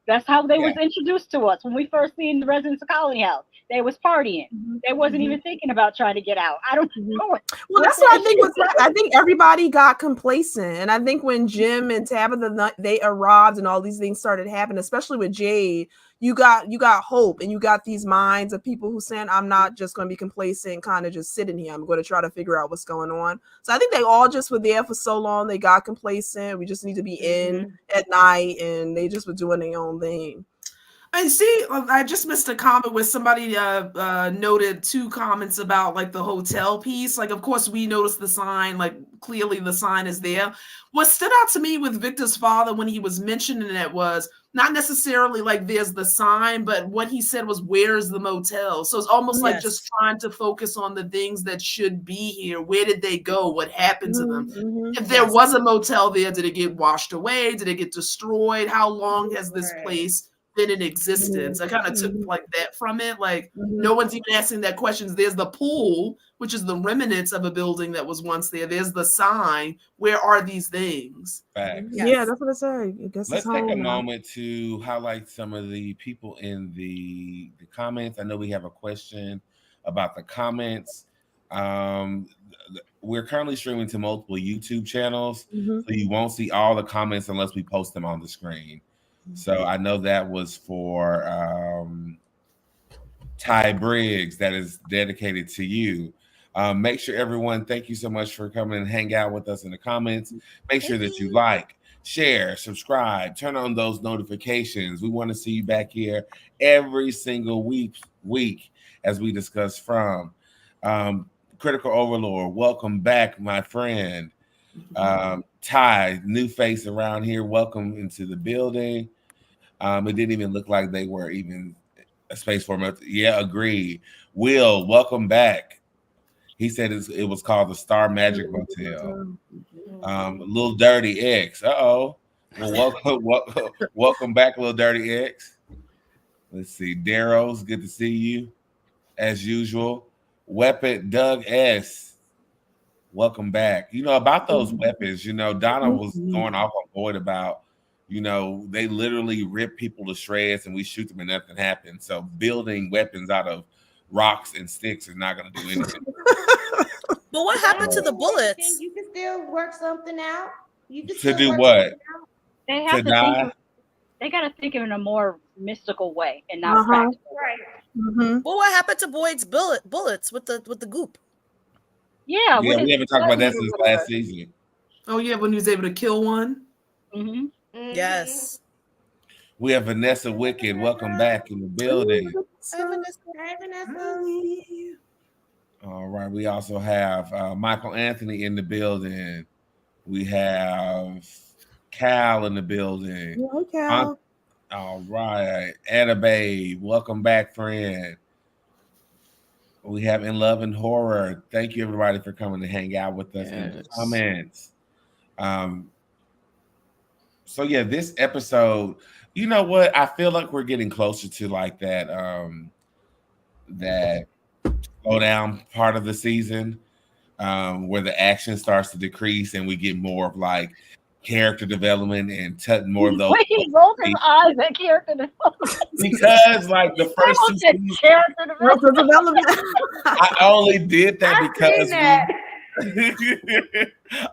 That's how they was introduced to us when we first seen the residents of Colony House. They was partying. They wasn't even thinking about trying to get out. I don't know it. Well, that's what I think was. I think everybody got complacent, and I think when Jim and Tabitha they arrived and all these things started happening, especially with Jade, you got hope, and you got these minds of people who saying, "I'm not just going to be complacent, kind of just sitting here. I'm going to try to figure out what's going on." So I think they all just were there for so long. They got complacent. We just need to be in at night, and they just were doing their own thing. And see, I just missed a comment where somebody noted 2 comments about like the hotel piece. Like, of course, we noticed the sign, like clearly the sign is there. What stood out to me with Victor's father when he was mentioning it was not necessarily like there's the sign, but what he said was, where's the motel? So it's almost like just trying to focus on the things that should be here. Where did they go? What happened to them? If there was a motel there, did it get washed away? Did it get destroyed? How long has this place been in existence? I kind of took like that from it. Like no one's even asking that questions. There's the pool, which is the remnants of a building that was once there. There's the sign. Where are these things? Facts. Yeah, that's what I say. I guess let's take a moment to highlight some of the people in the comments. I know we have a question about the comments. We're currently streaming to multiple YouTube channels, so you won't see all the comments unless we post them on the screen. So I know that was for Ty Briggs, that is dedicated to you. Make sure everyone, thank you so much for coming and hang out with us in the comments. Make sure that you like, share, subscribe, turn on those notifications. We want to see you back here every single week as we discuss From. Critical Overlord, welcome back, my friend. Ty, new face around here, welcome into the building. It didn't even look like they were even a space for him. Yeah, agreed. Will, welcome back. He said it was called the Star Magic Motel. Little Dirty X. Well, welcome back, Little Dirty X. Let's see. Darrow's good to see you as usual. Weapon Doug S. Welcome back. You know about those weapons. You know, Donna was going off on Boyd about. You know, they literally rip people to shreds and we shoot them and nothing happens. So building weapons out of rocks and sticks is not going to do anything. But what happened to the bullets? You can still work something out. You can to do what? They have to think. They got to think of it in a more mystical way and not practical. Right. Well, what happened to Boyd's bullets with the goop? Yeah, we haven't talked about that since last season. Oh yeah, when he was able to kill one. Yes. We have Vanessa Wicked. Welcome back in the building. All right. We also have Michael Anthony in the building. We have Cal in the building. Yeah, Cal. All right. Anna Babe. Welcome back, friend. We have In Love and Horror. Thank you, everybody, for coming to hang out with us in the comments. So yeah, this episode, you know what? I feel like we're getting closer to like that that slow down part of the season, where the action starts to decrease and we get more of like character development and more of those. Wait, he rolled his eyes at character development. Because like the first two seasons, character development. I only did that because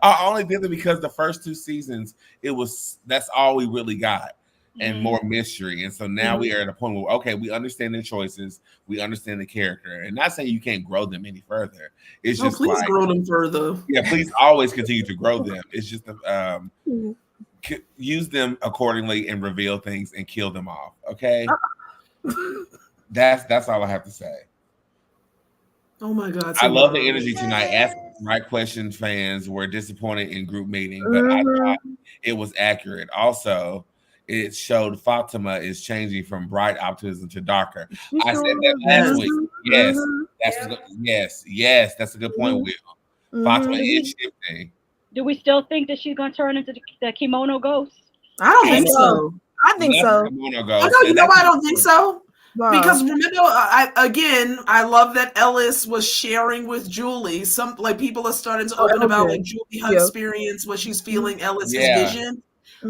I only did it because the first 2 seasons that's all we really got and more mystery. And so now we are at a point where okay, we understand their choices, we understand the character, and not saying you can't grow them any further. It's just please grow them further. Yeah, please always continue to grow them. It's just use them accordingly and reveal things and kill them off. Okay, that's all I have to say. Oh my God! I love the energy tonight. Ask the right questions. Fans were disappointed in group meeting, but I thought it was accurate. Also, it showed Fatima is changing from bright optimism to darker. I said that last week. Yes, that's a good point, Will. Fatima is shifting. Do we still think that she's going to turn into the kimono ghost? I don't think so. I think so. You know why I don't think so? Because remember, I love that Ellis was sharing with Julie. Some like people are starting to open about like Julie, her experience, what she's feeling, Ellis's vision.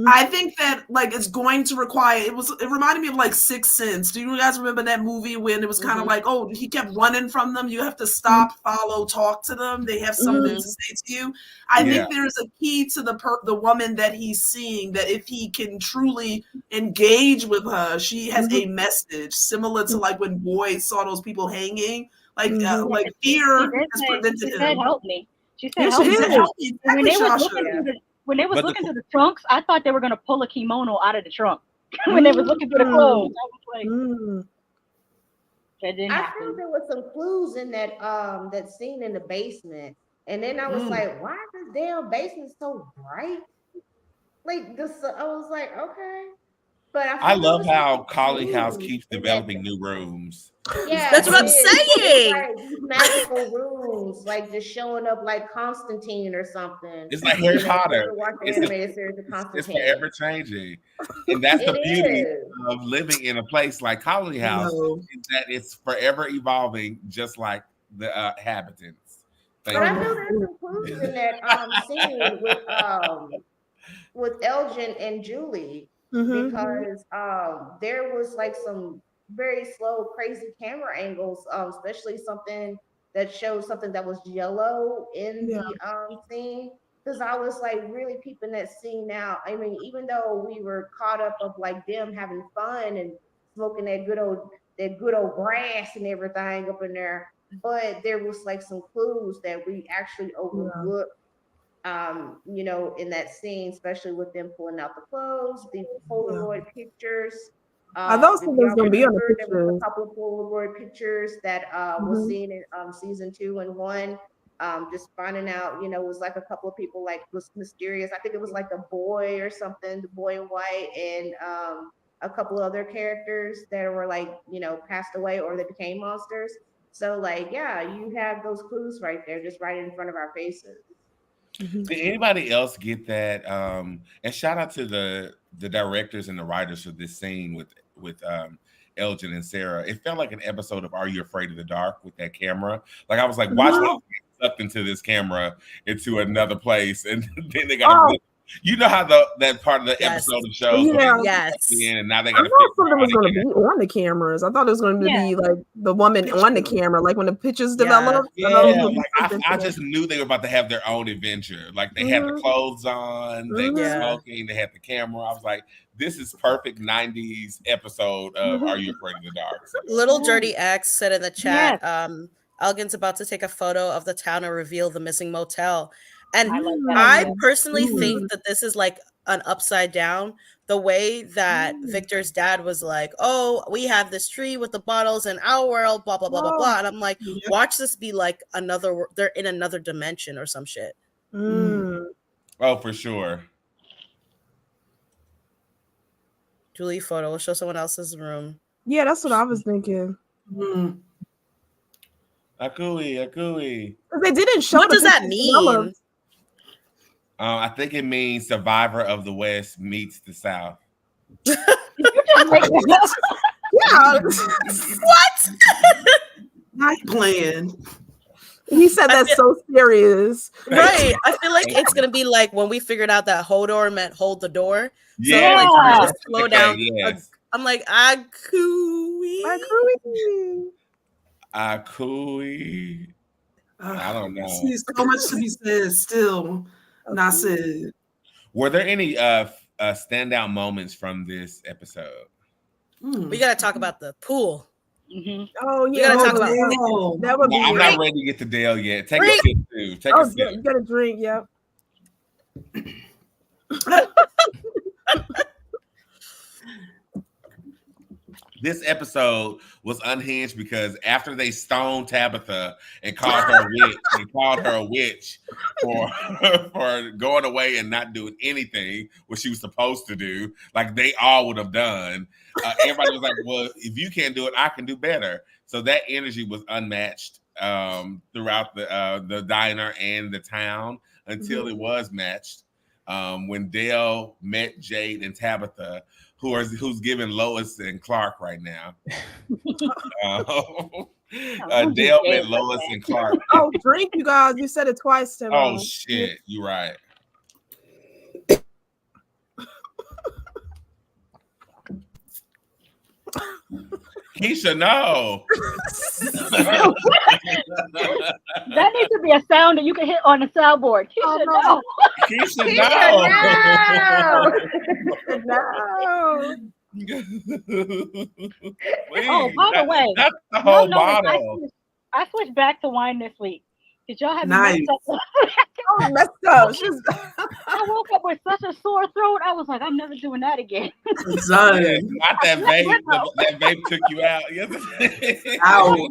I think that like it's going to require. It reminded me of like Sixth Sense. Do you guys remember that movie when it was kind of like, oh, he kept running from them? You have to stop, follow, talk to them. They have something to say to you. I think there's a key to the woman that he's seeing, that if he can truly engage with her, she has a message similar to like when Boyd saw those people hanging. Like fear has prevented him. She said, "Help me." She said, "Help me." When they was looking through the trunks, I thought they were gonna pull a kimono out of the trunk. When they was looking through the clothes, I was like, that didn't happen. I feel there was some clues in that that scene in the basement, and then I was like, why is this damn basement so bright? Like this, I was like, okay. But I love how Collie House keeps developing new rooms. Yeah, that's what I'm saying. Like magical rooms, like just showing up like Constantine or something. It's like Harry Potter. It's forever changing, and that's the beauty of living in a place like Collie House. Is that it's forever evolving, just like the inhabitants. But I feel there's some clues in that scene with Elgin and Julie. Because there was like some very slow, crazy camera angles, especially something that showed something that was yellow in the scene. Because I was like really peeping that scene out. I mean, even though we were caught up of like them having fun and smoking that good old grass and everything up in there, but there was like some clues that we actually overlooked. You know, in that scene, especially with them pulling out the clothes, the Polaroid pictures. I thought something was going to be on the pictures. There was a couple of Polaroid pictures that was seen in season 2 and 1. Just finding out, you know, it was like a couple of people like was mysterious. I think it was like a boy or something, the boy in white, and a couple of other characters that were like, you know, passed away or they became monsters. So like, yeah, you have those clues right there, just right in front of our faces. Did anybody else get that? And shout out to the directors and the writers for this scene with Elgin and Sarah. It felt like an episode of Are You Afraid of the Dark with that camera. Like I was like, watch them get sucked into this camera into another place, and then they got. You know how that part of the episode of shows, and now they got. I thought something was going to be on the cameras. I thought it was going to be like the woman on the camera, like when the pictures developed. I just knew they were about to have their own adventure. Like they had the clothes on, they were smoking, they had the camera. I was like, this is perfect 90s episode of Are You Afraid of the Dark? So, Little Dirty X said in the chat, Elgin's about to take a photo of the town and reveal the missing motel. And I personally think that this is like an upside down. The way that Victor's dad was like, oh, we have this tree with the bottles in our world, blah, blah, blah, blah, blah. And I'm like, watch this be like they're in another dimension or some shit. Oh, for sure. Julie photo. We'll show someone else's room. Yeah, that's what I was thinking. Akui. They didn't show. What does that mean? I think it means Survivor of the West meets the South. Yeah. What? Not playing. He said that's so serious. Right. I feel like it's going to be like when we figured out that Hodor meant hold the door. Yeah. So like, slow down. Yes. I'm like, Akui. I don't know. See, so much to be said still. Not said. Were there any standout moments from this episode? We got to talk about the pool. Oh yeah, we gotta talk about that. Would be I'm not ready to get to Dale yet. Take a sip too. Take a sip. You got to drink. Yep. This episode was unhinged because after they stoned Tabitha and called her a witch, for going away and not doing anything what she was supposed to do, like they all would have done. Everybody was like, "Well, if you can't do it, I can do better." So that energy was unmatched throughout the diner and the town until it was matched when Dale met Jade and Tabitha who's giving Lois and Clark right now. Dale met Lois and Clark. Oh, drink, you guys. You said it twice, Tim. Oh shit, you're right. Keisha, no. That needs to be a sound that you can hit on the soundboard. Keisha, no. Keisha, no. Oh, by the way, that's the whole bottle. I switched back to wine this week. Did y'all have nice? Messed up. I woke up with such a sore throat. I was like, I'm never doing that again. Not that vape. That vape took you out. Ow.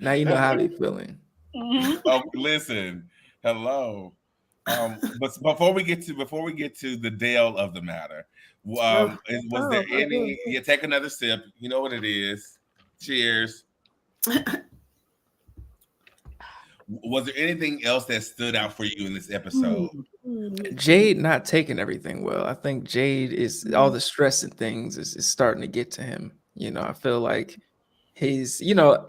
Now you know how they feeling. Mm-hmm. Oh, listen. Hello. But before we get to the Dale of the matter, was there any? You take another sip. You know what it is. Cheers. Was there anything else that stood out for you in this episode? Jade not taking everything well. I think Jade is all the stress and things is starting to get to him. You know, I feel like he's, you know,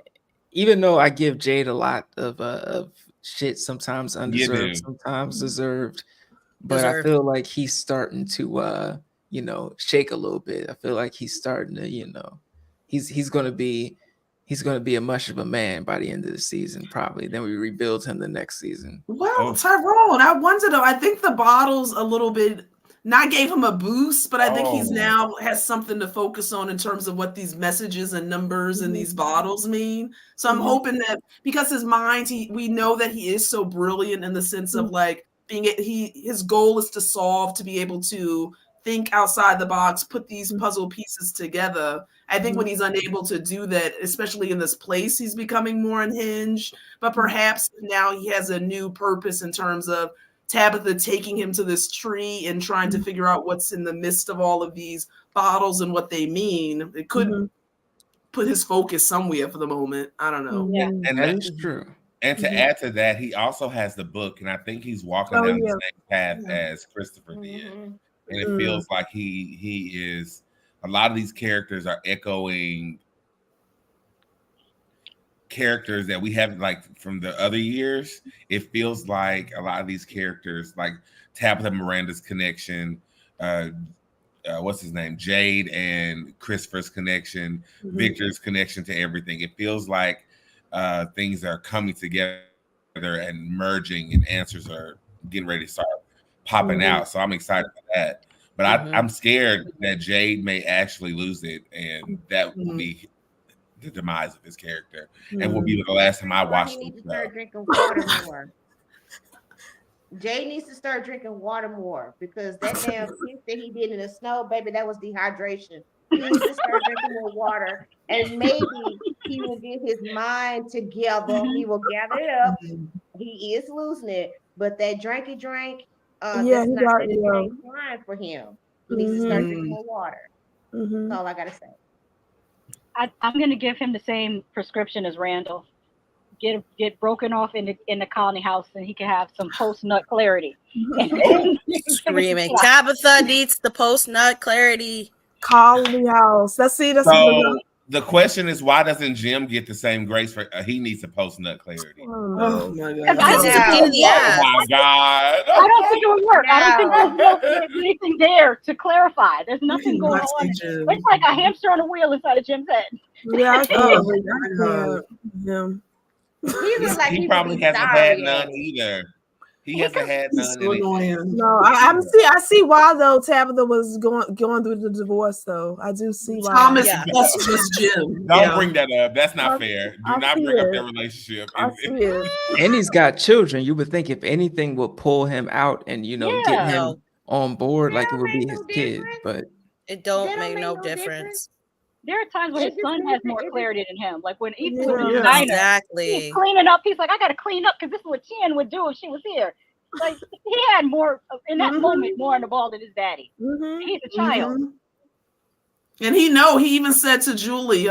even though I give Jade a lot of shit, sometimes undeserved, sometimes deserved, but I feel like he's starting to you know, shake a little bit. I feel like he's starting to, you know, he's gonna be a much of a man by the end of the season, probably. Then we rebuild him the next season. Well, Tyrone, I wonder though. I think the bottles a little bit not gave him a boost, but I think he's now has something to focus on in terms of what these messages and numbers and these bottles mean. So I'm hoping that because his mind, we know that he is so brilliant in the sense of like his goal is to solve, to be able to think outside the box, put these puzzle pieces together. I think when he's unable to do that, especially in this place, he's becoming more unhinged. But perhaps now he has a new purpose in terms of Tabitha taking him to this tree and trying to figure out what's in the midst of all of these bottles and what they mean. It could put his focus somewhere for the moment. I don't know. Yeah, and that is true. And to add to that, he also has the book, and I think he's walking down the same path as Christopher did. And it feels like he is. A lot of these characters are echoing characters that we haven't like from the other years. It feels like a lot of these characters, like Tabitha Miranda's connection, what's his name, Jade and Christopher's connection, Victor's connection to everything. It feels like things are coming together and merging, and answers are getting ready to start popping out. So I'm excited for that. But I'm scared that Jade may actually lose it, and that will be the demise of his character, and will be the last time I watch He needs the to start drinking water more. Jade needs to start drinking water more, because that damn piece that he did in the snow, baby, that was dehydration. He needs to start drinking more water, and maybe he will get his mind together. He will gather it up. He is losing it, but that drinky drink. That's not the same line for him. He needs to start drinking more water. That's all I gotta say. I'm gonna give him the same prescription as Randall. Get broken off in the colony house, and he can have some post nut clarity. Screaming, Tabitha needs the post nut clarity. Colony house. That's so the question is, why doesn't Jim get the same grace for? He needs a post nut clarity. Oh my god! Oh my god! I don't think it would work. I don't think there's anything there to clarify. There's nothing going on. It's like a hamster on a wheel inside of Jim's head. Yeah, he probably hasn't had none either. He hasn't had none. No, I see why though. Tabitha was going through the divorce though. I do see why. Thomas, that's just Jim. Don't bring that up. That's not fair. Do not bring up their relationship. And he's got children. You would think if anything would pull him out and get him on board, like it would be his kid, but it don't make no difference. There are times when his son has more clarity than him. Like when Ethan was in the diner, exactly. He's cleaning up. He's like, I got to clean up because this is what Tian would do if she was here. Like he had more in that moment, more on the ball than his daddy. He's a child. And he even said to Julie,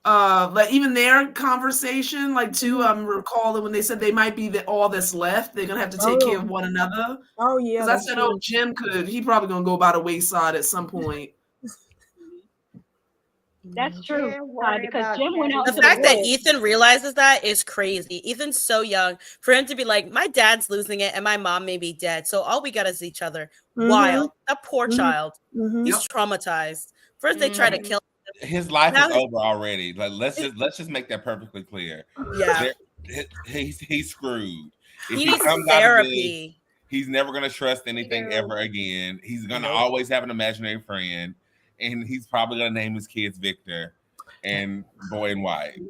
like even their conversation, like too, recalling when they said they might be all that's left. They're gonna have to take care of one another. Oh yeah, because I said, oh, Jim he probably gonna go by the wayside at some point. That's true. Because Jim went out. The fact that Ethan realizes that is crazy. Ethan's so young for him to be like, my dad's losing it and my mom may be dead. So all we got is each other. Wild. That poor child. He's traumatized. First they try to kill him. His life is over already. Like let's just make that perfectly clear. Yeah. He's screwed. If He he needs comes therapy. out of this, he's never gonna trust anything ever again. He's gonna always have an imaginary friend. And he's probably gonna name his kids Victor and Boy and White.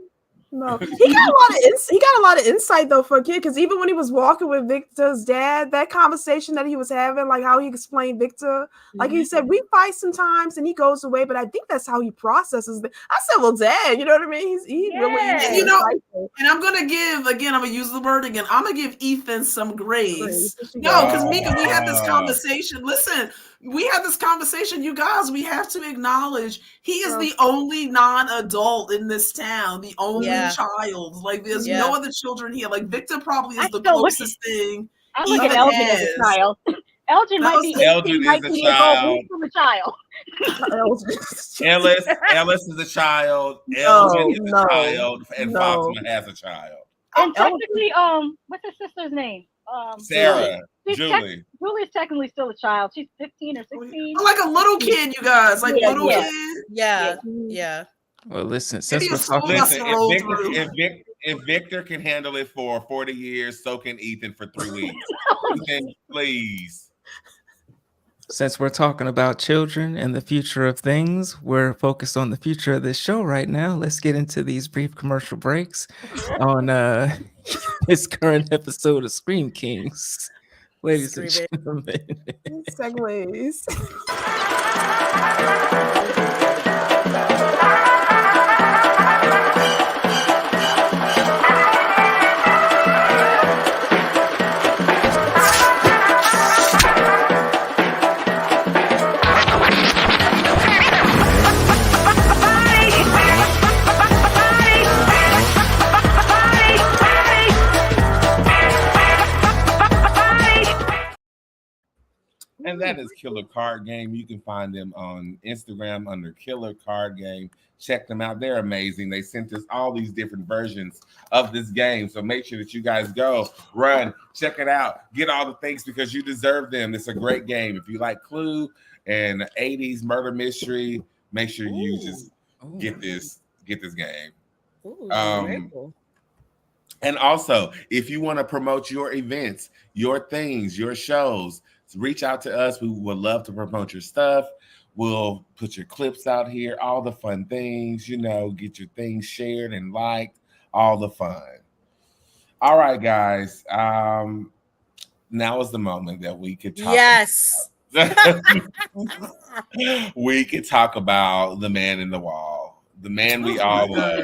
No, he got a lot of insight though for a kid, because even when he was walking with Victor's dad, that conversation that he was having, like how he explained Victor, like he said, we fight sometimes and he goes away, but I think that's how he processes it. I said, well, Dad, you know what I mean? He really, and, you know, and I'm gonna use the word again. I'm gonna give Ethan some grace. No, because Mika, we had this conversation. Listen, we had this conversation, you guys. We have to acknowledge he is the only non-adult in this town, the only child. Like, there's no other children here. Like, Victor probably is the closest thing. I look at Elgin as a child. Elgin might be 18, 19 years old. He's still a child. Ellis is a child. Elgin is a child, and Foxman has a child. And technically, what's his sister's name? Sarah. Julie. Julie's technically still a child. She's 15 or 16. Like a little kid, you guys. Like little kid. Yeah. Well, listen, since we're talking, if Victor can handle it for 40 years, so can Ethan for 3 weeks. Ethan, please. Since we're talking about children and the future of things, we're focused on the future of this show right now. Let's get into these brief commercial breaks on this current episode of Scream Kings. Ladies and gentlemen. Segways. And that is Killer Card Game. You can find them on Instagram under Killer Card Game. Check them out. They're amazing. They sent us all these different versions of this game. So make sure that you guys go, run, check it out. Get all the things because you deserve them. It's a great game. If you like Clue and 80s murder mystery, make sure you just get this game. And also, if you want to promote your events, your things, your shows, reach out to us. We would love to promote your stuff. We'll put your clips out here, all the fun things, get your things shared and liked, all the fun. All right, guys. Now is the moment that we could talk. Yes. We could talk about the man in the wall, the man we all love.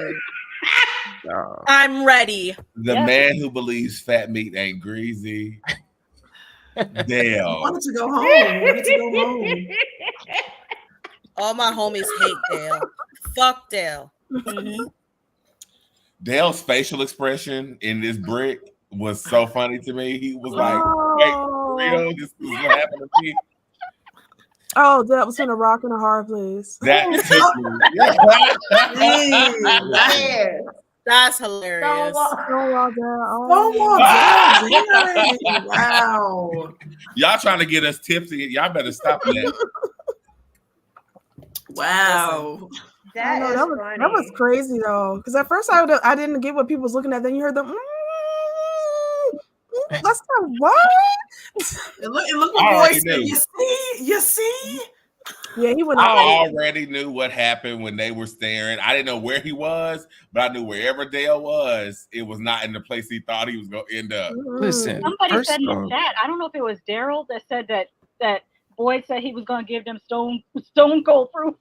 I'm ready. The man who believes fat meat ain't greasy. Dale. I wanted to go home. All my homies hate Dale. Fuck Dale. Mm-hmm. Dale's facial expression in this brick was so funny to me. He was like, "Wait, real? This is what happened to me." Oh, that was in a rock and a hard place. That's hilarious. Wow. Y'all trying to get us tipsy. Y'all better stop that. Wow. That was crazy though. Because at first I didn't get what people was looking at. Then you heard them. That's not what? And look what boy said. You see? Yeah, he went. I already knew what happened when they were staring. I didn't know where he was, but I knew wherever Dale was, it was not in the place he thought he was going to end up. Listen, somebody said in the chat. I don't know if it was Daryl that said that Boyd said he was going to give them stone cold proof.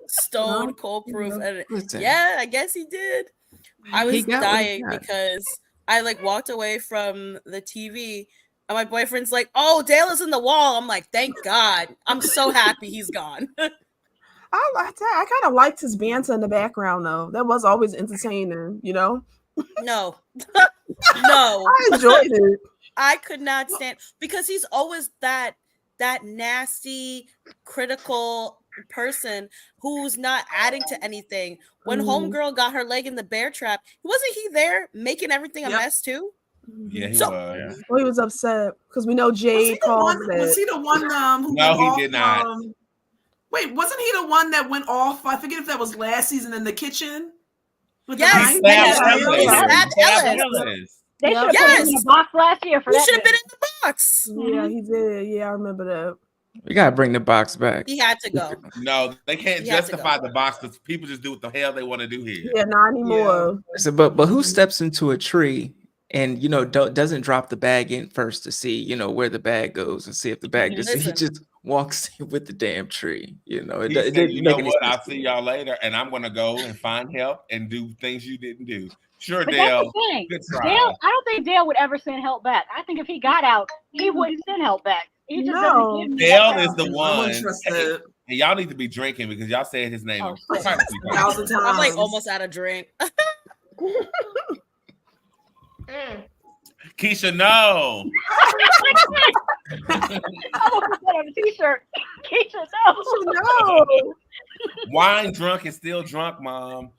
Stone cold proof. Yeah, I guess he did. I was dying because I walked away from the TV. And my boyfriend's like, "Oh, Dale is in the wall." I'm like, "Thank God! I'm so happy he's gone." I kind of liked his banter in the background though. That was always entertaining, you know. No, no, I enjoyed it. I could not stand because he's always that nasty, critical person who's not adding to anything. When homegirl got her leg in the bear trap, wasn't he there making everything a mess too? Yeah, he was. Well, he was upset because we know Jade caused that. Was he the one who no, went he off, did not. Wait, wasn't he the one that went off? I forget if that was last season in the kitchen. With yes, the he slapped Ellis. They should have put him in the box last year for that. He should have been in the box. Yeah, he did. Yeah, I remember that. We gotta bring the box back. He had to go. No, they can't justify the box because people just do what the hell they want to do here. Yeah, not anymore. Yeah. So, but who steps into a tree and doesn't drop the bag in first to see where the bag goes and see if the bag he just walks in with the damn tree. He said, you know what? I'll see y'all later, and I'm gonna go and find help and do things you didn't do. Sure, but Dale. That's the thing. Good try. Dale, I don't think Dale would ever send help back. I think if he got out, he wouldn't send help back. He just doesn't give Dale is the one. Hey, and y'all need to be drinking because y'all said his name. I'm like almost out of drink. Keisha, no. I'm gonna put that on a t-shirt. Keisha, no. Wine drunk is still drunk, Mom.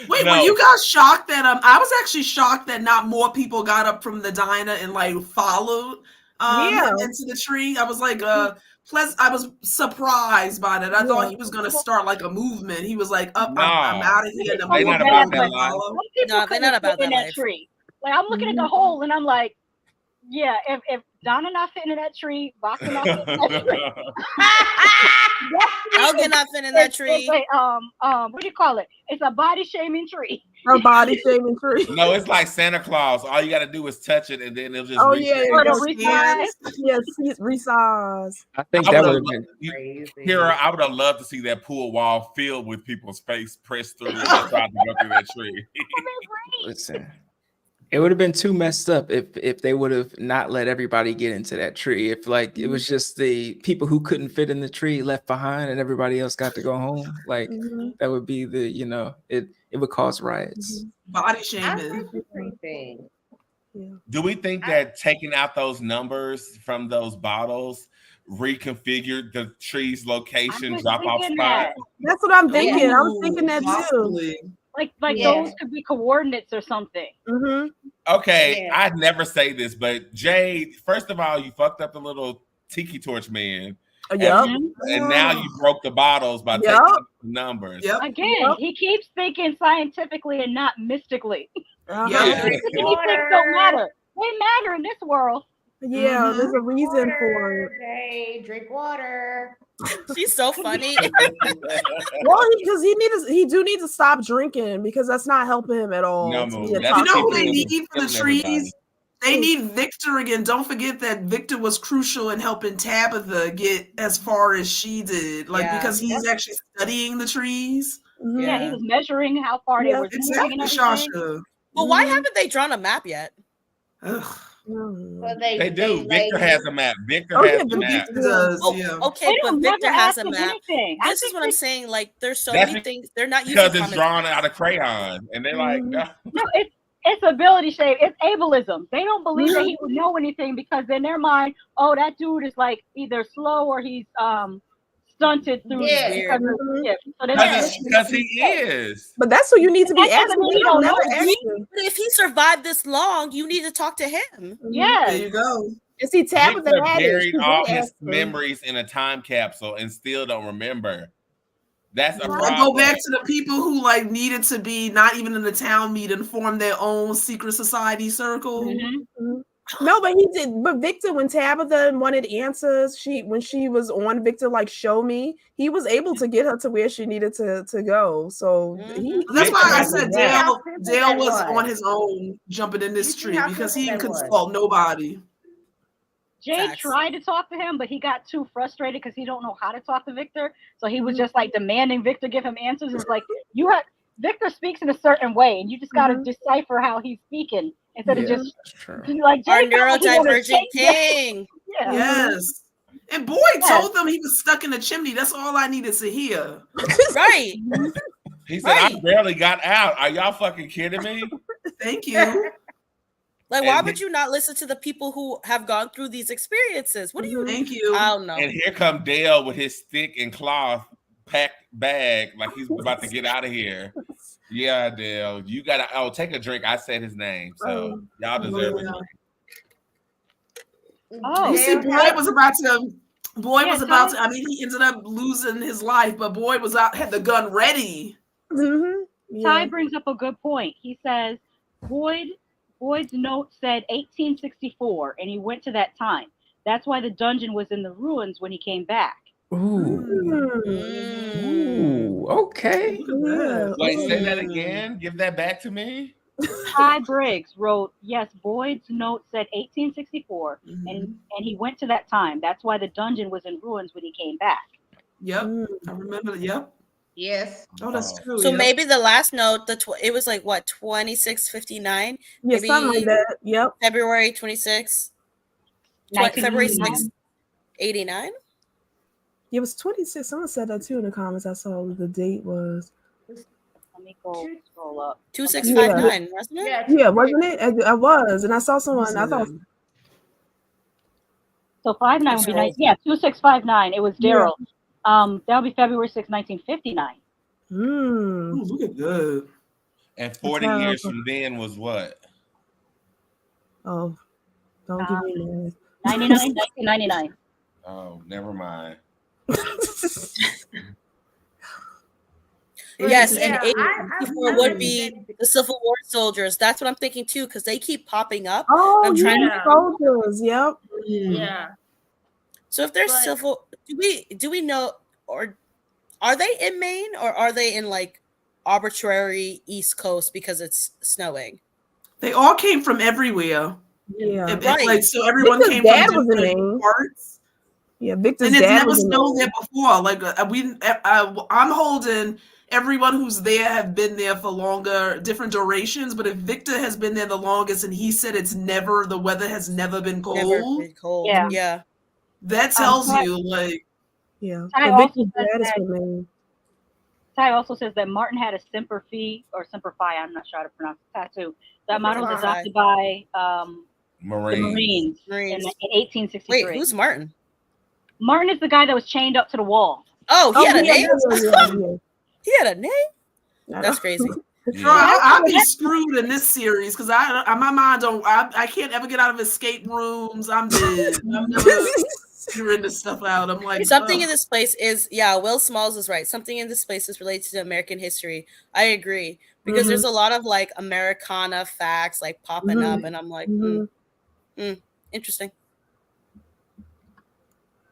Wait, were you guys shocked that I was actually shocked that not more people got up from the diner and like followed into the tree. I was like I was surprised by that. I thought he was gonna start like a movement. He was like, I'm out of here. They're not about that life. No, they're not about that life. Tree. Like I'm looking at the hole and I'm like, yeah, if Donna not fitting in that tree, Boxer not fitting in that tree. Elgin not fitting in that tree. What do you call it? It's a body shaming tree. A body shaming tree. No, it's like Santa Claus. All you got to do is touch it, and then it'll just. Resize. I think that would have been crazy. Kira, I would have loved to see that pool wall filled with people's face pressed through and tried to go through that tree. Listen. It would have been too messed up if they would have not let everybody get into that tree. If it was just the people who couldn't fit in the tree left behind and everybody else got to go home, that would be it would cause riots. Body shaming. Do we think that taking out those numbers from those bottles reconfigured the tree's location, drop off spot? That's what I'm thinking. I was thinking that possibly. too. Like those could be coordinates or something. Mm-hmm. Okay, I'd never say this, but Jade, first of all, you fucked up the little tiki torch man. Yep. And now you broke the bottles by taking the numbers. Yep. Again, he keeps thinking scientifically and not mystically. Yes. Things don't matter. They matter in this world. Yeah, there's a reason for it. Hey, drink water. She's so funny. Well, because he do need to stop drinking because that's not helping him at all. No, you know who they need for the trees? They need Victor again. Don't forget that Victor was crucial in helping Tabitha get as far as she did. Because he's actually studying the trees. Yeah, he was measuring how far they were. Exactly, Shasha. Well, why haven't they drawn a map yet? Well, they do. Victor has a map. Victor has a map. Okay, but Victor has a map. This is what I'm saying. Like, there's so many things they're not using because it's drawn out of crayon, and they're like, no. It's ability shame. It's ableism. They don't believe that he would know anything because in their mind, oh, that dude is like either slow or he's stunted through because he is. But that's what you need to be asking. If he survived this long, you need to talk to him. Yeah, there you go. Is he tapping the buried all his memories in a time capsule and still don't remember? That's a problem. Go back to the people who needed to be not even in the town meeting, form their own secret society circle. No, but he did. But Victor, when Tabitha wanted answers, when she was on Victor, show me, he was able to get her to where she needed to go. So that's why I said Dale was on his own jumping in this tree because he didn't consult nobody. Jay tried to talk to him, but he got too frustrated because he don't know how to talk to Victor. So he was just demanding Victor give him answers. It's like Victor speaks in a certain way, and you just got to decipher how he's speaking instead of just our neurodivergent king. Yes. And Boyd told them he was stuck in the chimney. That's all I needed to hear. Right. He said, I barely got out. Are y'all fucking kidding me? Thank you. Like, why would you not listen to the people who have gone through these experiences? What do you? Thank you. I don't know. And here come Dale with his stick and cloth packed bag, like he's about to get out of here. Yeah, Dale, you gotta take a drink. I said his name, so y'all deserve it. Oh, you see, Boyd was about to. I mean, he ended up losing his life, but Boyd had the gun ready. Ty brings up a good point. He says Boyd's note said 1864, and he went to that time. That's why the dungeon was in the ruins when he came back. Ooh, okay. Wait, say that again. Give that back to me. Ty Briggs wrote, yes, Boyd's note said 1864, and he went to that time. That's why the dungeon was in ruins when he came back. Yep, I remember. Yep. Yes. Oh, that's true. So maybe the last note, it was like what, 2659? Yeah, maybe something like that. Yep. February 26th. February 6th, 89? It was 26. Someone said that too in the comments. I saw what the date was. Let me go scroll up. 2659, wasn't it? Yeah, wasn't it? I was, and I saw someone. I thought. So 59 would be nice. Yeah, 2659. It was Daryl. That'll be February 6, 1959. Ooh, look at that. And 40 years from then was what? Oh, don't give me that. 1999. Oh, never mind. Yes, and 1864 would be the Civil War soldiers. That's what I'm thinking too, because they keep popping up. Oh, I'm trying soldiers. Yep. Yeah. So if they're civil, do we know, or are they in Maine, or are they in like arbitrary East Coast because it's snowing? They all came from everywhere. Yeah, right. Like, so everyone Victor's came dad from was in different Maine. parts. Yeah, Victor's and it's dad never was in snowed Maine. there before. Like I'm holding everyone who's there have been there for longer, different durations. But if Victor has been there the longest, and he said the weather has never been cold. Never been cold. Yeah. That tells you, like, Ty also, also says that Martin had a Semper Fi or Semper Fi, I'm not sure how to pronounce it, tattoo. That model was adopted by the Marines in 1863. Wait, who's Martin? Martin is the guy that was chained up to the wall. Oh, he had a name? Yeah. He had a name? That's crazy. I'll be screwed in this series because my mind I can't ever get out of escape rooms. I'm dead. I'm never figuring this stuff out. I'm like, something in this place is Will Smalls is right. Something in this place is related to American history. I agree because there's a lot of like Americana facts like popping up, and I'm like, interesting.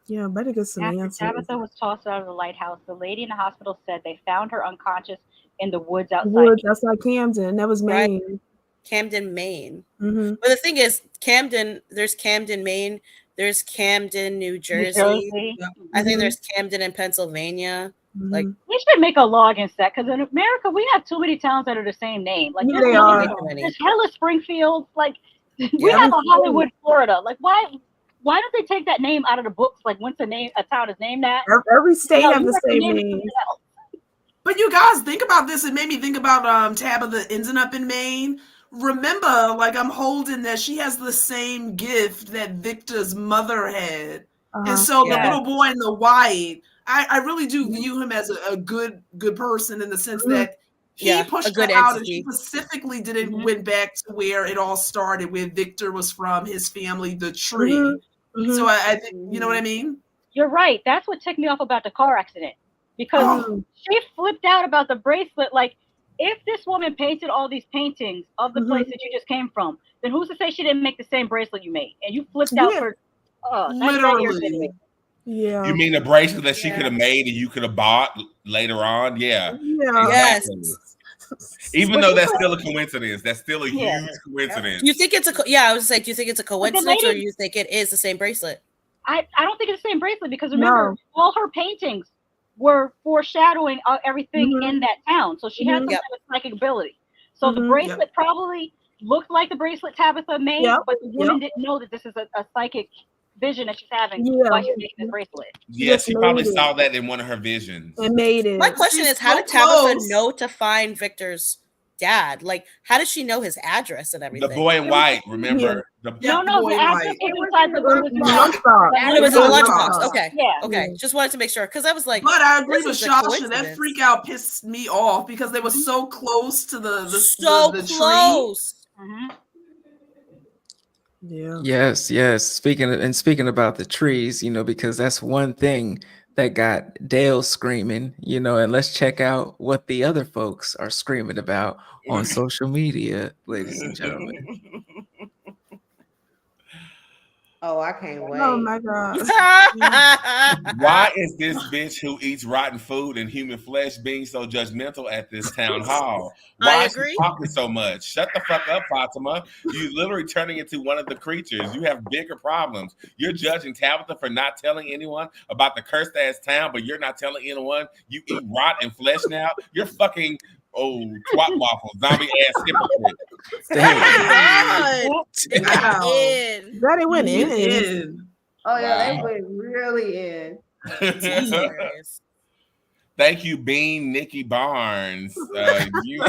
Yeah, better get some answers. Tabitha was tossed out of the lighthouse. The lady in the hospital said they found her unconscious in the woods outside. Camden. That was Maine. Right. Camden, Maine. But the thing is, there's Camden, Maine. There's Camden, New Jersey. I think there's Camden in Pennsylvania. Like, we should make a law against that because in America we have too many towns that are the same name. Like there's hella Springfield. Like we have a Hollywood, Florida. Like why don't they take that name out of the books? Like once a town is named that. Every state has the same name. But you guys think about this. It made me think about Tabitha ending up in Maine. Remember, like I'm holding that she has the same gift that Victor's mother had. And so the little boy in the white, I really do view him as a good person in the sense that he pushed her out and she specifically didn't went back to where it all started, where Victor was from, his family, the tree. So I think, you know what I mean? You're right. That's what ticked me off about the car accident. Because she flipped out about the bracelet. Like, if this woman painted all these paintings of the place that you just came from, then who's to say she didn't make the same bracelet you made? And you flipped out for literally. Yeah. You mean the bracelet that she could have made and you could have bought later on? Yeah. Exactly. Yes. Even though that's still a coincidence, that's still a huge coincidence. You think it's I was like, do you think it's a coincidence or you think it is the same bracelet? I don't think it's the same bracelet because remember, all her paintings were foreshadowing everything in that town. So she had some kind of psychic ability. So the bracelet probably looked like the bracelet Tabitha made, but the woman didn't know that this is a psychic vision that she's having while she's making this bracelet. Yeah, she probably saw that in one of her visions. And made it. My question is, how did Tabitha know to find Victor's dad? Like, how did she know his address and everything? The boy in white, remember? No, the address was inside the lunchbox. And it was in the lunchbox. Okay. Yeah. Okay. Just wanted to make sure because I was like, but I agree with Shasha. That freak out pissed me off because they were so close to the close. Tree. Yeah. Yes. Speaking about the trees, because that's one thing that got Dale screaming, and let's check out what the other folks are screaming about on social media, ladies and gentlemen. Oh, I can't wait. Oh my God. Why is this bitch who eats rotten food and human flesh being so judgmental at this town hall? Why is she talking so much? Shut the fuck up, Fatima. You literally turning into one of the creatures. You have bigger problems. You're judging Tabitha for not telling anyone about the cursed ass town, but you're not telling anyone you eat rotten flesh now. You're fucking twat waffles, zombie ass hypocrite. That it went in. Oh yeah, they went really in. Thank you, Bean Nikki Barnes. You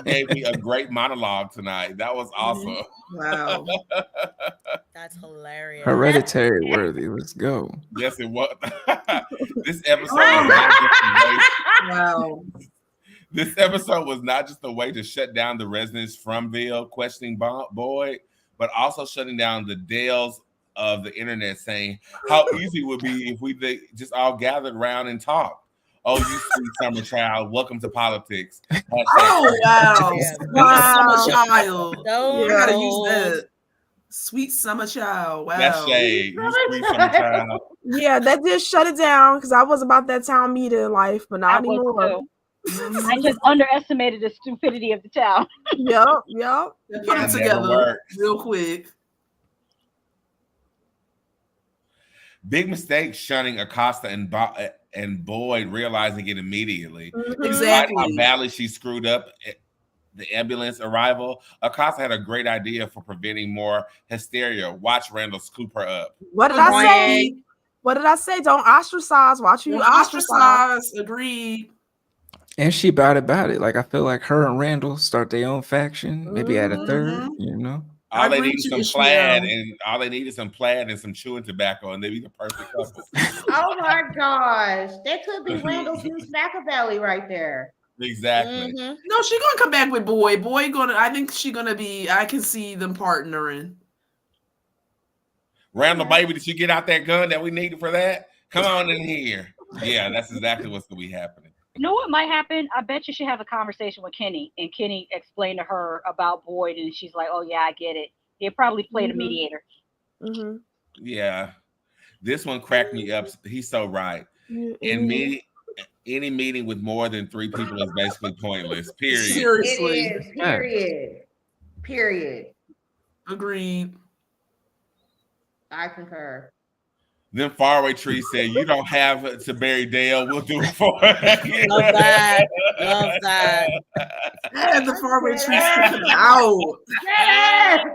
gave me a great monologue tonight. That was awesome. Wow. That's hilarious. Hereditary worthy. Let's go. Yes, it was. This episode was not just wow. This episode was not just a way to shut down the residents from Ville questioning Boyd, but also shutting down the Dales of the internet, saying how easy it would be if we just all gathered around and talked. Oh, you sweet summer child, welcome to politics. Oh, wow. Wow. Summer child. No, I gotta use that. Sweet summer child. Wow. That's shade. You sweet summer child. Yeah, that did shut it down because I was about that town meeting in life, but not anymore. I just underestimated the stupidity of the town. Yep. Put it together real quick. Big mistake shunning Acosta and Boyd, realizing it immediately. Exactly. How badly she screwed up the ambulance arrival. Acosta had a great idea for preventing more hysteria. Watch Randall scoop her up. What did I say? Don't ostracize. Watch you ostracize. Agreed. And she about it. Like, I feel like her and Randall start their own faction, maybe at a third, All they need is some plaid, and some chewing tobacco, and they be the perfect couple. Oh my gosh, that could be Randall's new Machiavelli right there. Exactly. No, she's gonna come back with Boyd. I think she's gonna be. I can see them partnering. Randall, baby, did you get out that gun that we needed for that? Come on in here. Yeah, that's exactly what's gonna be happening. You know what might happen? I bet you should have a conversation with Kenny, and Kenny explained to her about Boyd, and she's like, "Oh yeah, I get it." They probably played a mediator. Yeah, this one cracked me up. He's so right. Any meeting with more than 3 people is basically pointless. Period. Seriously. It is. Period. Agreed. I concur. Then Faraway Tree said, "You don't have to bury Dale. We'll do it for you." Love that. Love that. And the Faraway Tree stepping out. Yes.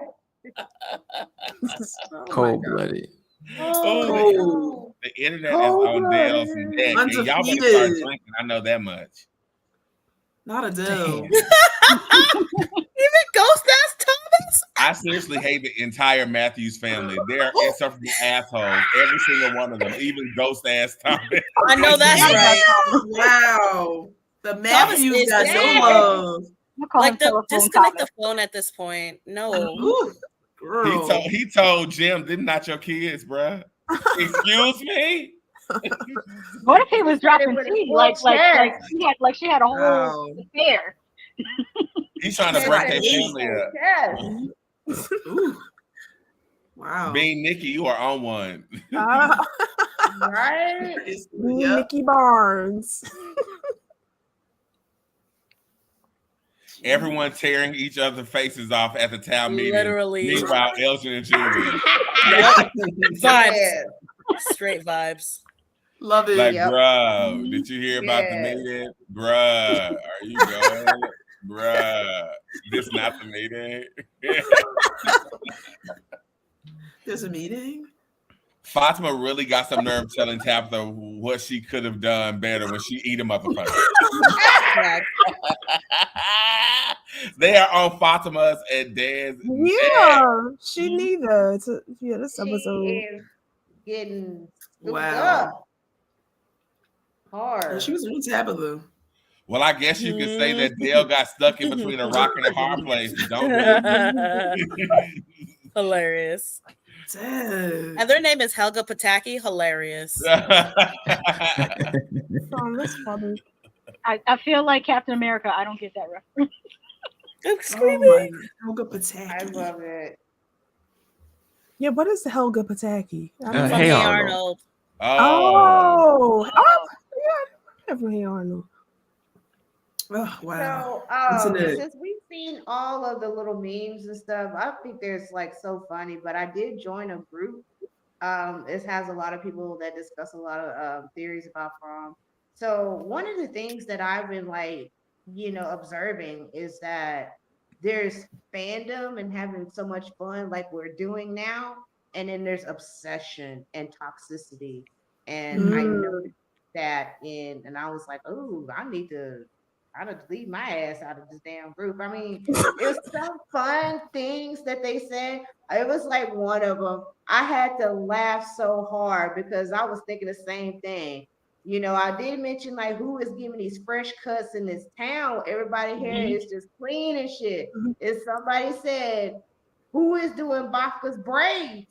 Cold-blooded. Oh, the internet is on Dale's neck. And y'all better start drinking. I know that much. Not Adele. Even Ghost Ass Thomas? I seriously hate the entire Matthews family. They're insufferable assholes. Every single one of them, even Ghost Ass Thomas. I know that's right. Wow. The Matthews got no love. Like disconnect the phone at this point. No. Girl. He told Jim, "They're not your kids, bruh." Excuse me. What if he was dropping tea? Like she had a whole affair. He's trying to break their family up. yes. Wow. Being Nikki, you are on one. Right? Nikki Barnes. Everyone tearing each other's faces off at the town meeting. Literally. Meanwhile, Elgin and Julie. Vibes. Straight vibes. Love it. Like, bruh, did you hear about the meeting? Bruh, are you going? Bruh, this not the meeting. There's a meeting? Fatima really got some nerve telling Tabitha what she could have done better when she eat a motherfucker. They are on Fatima's and Dan's. Yeah, she neither. Yeah, this episode. She is getting wow. up hard. And she was on Tabitha. Well, I guess you could say that Dale got stuck in between a rock and a hard place. Don't do Hilarious. Dang. And their name is Helga Pataki. Hilarious. That's funny. I feel like Captain America. I don't get that reference. I'm screaming. Helga Pataki. I love it. Yeah, what is the Helga Pataki? From Hey Arnold. Oh, yeah, from Hey Arnold. Oh, wow. So, since we've seen all of the little memes and stuff, I think there's like so funny. But I did join a group. It has a lot of people that discuss a lot of theories about prom. So one of the things that I've been like, observing is that there's fandom and having so much fun like we're doing now, and then there's obsession and toxicity. And I noticed that and I was like, oh, I need to leave my ass out of this damn group. I mean, it was some fun things that they said. It was like one of them. I had to laugh so hard because I was thinking the same thing. I did mention like who is giving these fresh cuts in this town. Everybody here is just clean and shit. If somebody said, who is doing Bafka's braids?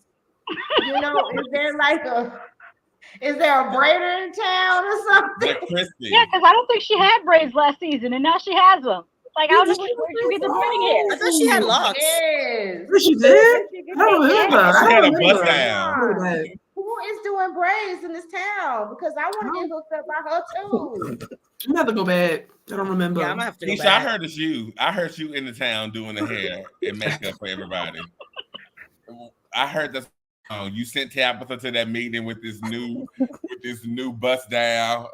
Is there a braider in town or something? Yeah, because I don't think she had braids last season, and now she has them. Like, I don't know where you get the pretty hair. I thought she had locks. Yes. She did? I don't remember. She had a bust down. Who is doing braids in this town? Because I want to get hooked up by her too. I'm gonna have to go back. I don't remember. Yeah, I'm gonna have to go Keisha, back. I heard it's you. I heard you in the town doing the hair and makeup for everybody. I heard that you sent Tabitha to that meeting with this new bust down.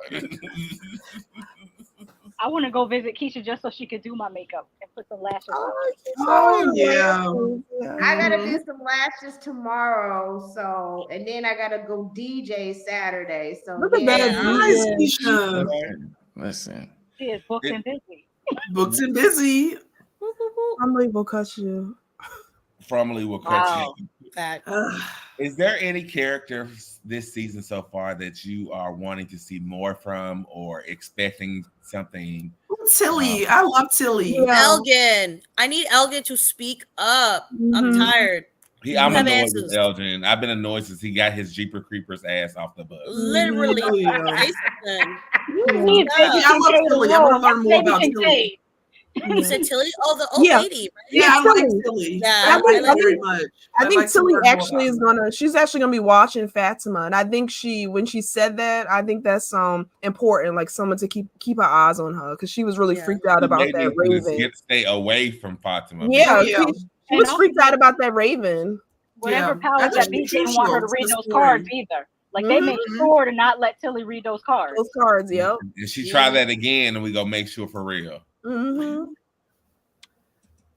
I want to go visit Keisha just so she could do my makeup and put some lashes on. Oh, yeah. I gotta do some lashes tomorrow, and then I gotta go DJ Saturday. So look at that, nice, Keisha. Listen, she is booked and busy. Booked and busy. Fromily will cut you. Fromily will cut you. That. Is there any characters this season so far that you are wanting to see more from or expecting something? Tilly. I love Tilly. Yeah. Elgin. I need Elgin to speak up. I'm tired. I'm annoyed with Elgin. I've been annoyed since he got his Jeeper Creepers ass off the bus. Literally. I love Tilly. I want to learn more about Tilly. You said Tilly? Oh, the old lady. Right? Yeah, I like Tilly. Yeah, I like very much. I think Tilly actually is she's actually gonna be watching Fatima, and I think when she said that, I think that's important, like someone to keep her eyes on her because she was really freaked out about that Raven. Stay away from Fatima. Yeah, she was freaked out about that Raven. Whatever powers that be didn't want her to read those cards either. Like they made sure to not let Tilly read those cards. Those cards, yep. And she tried that again, and we go make sure for real.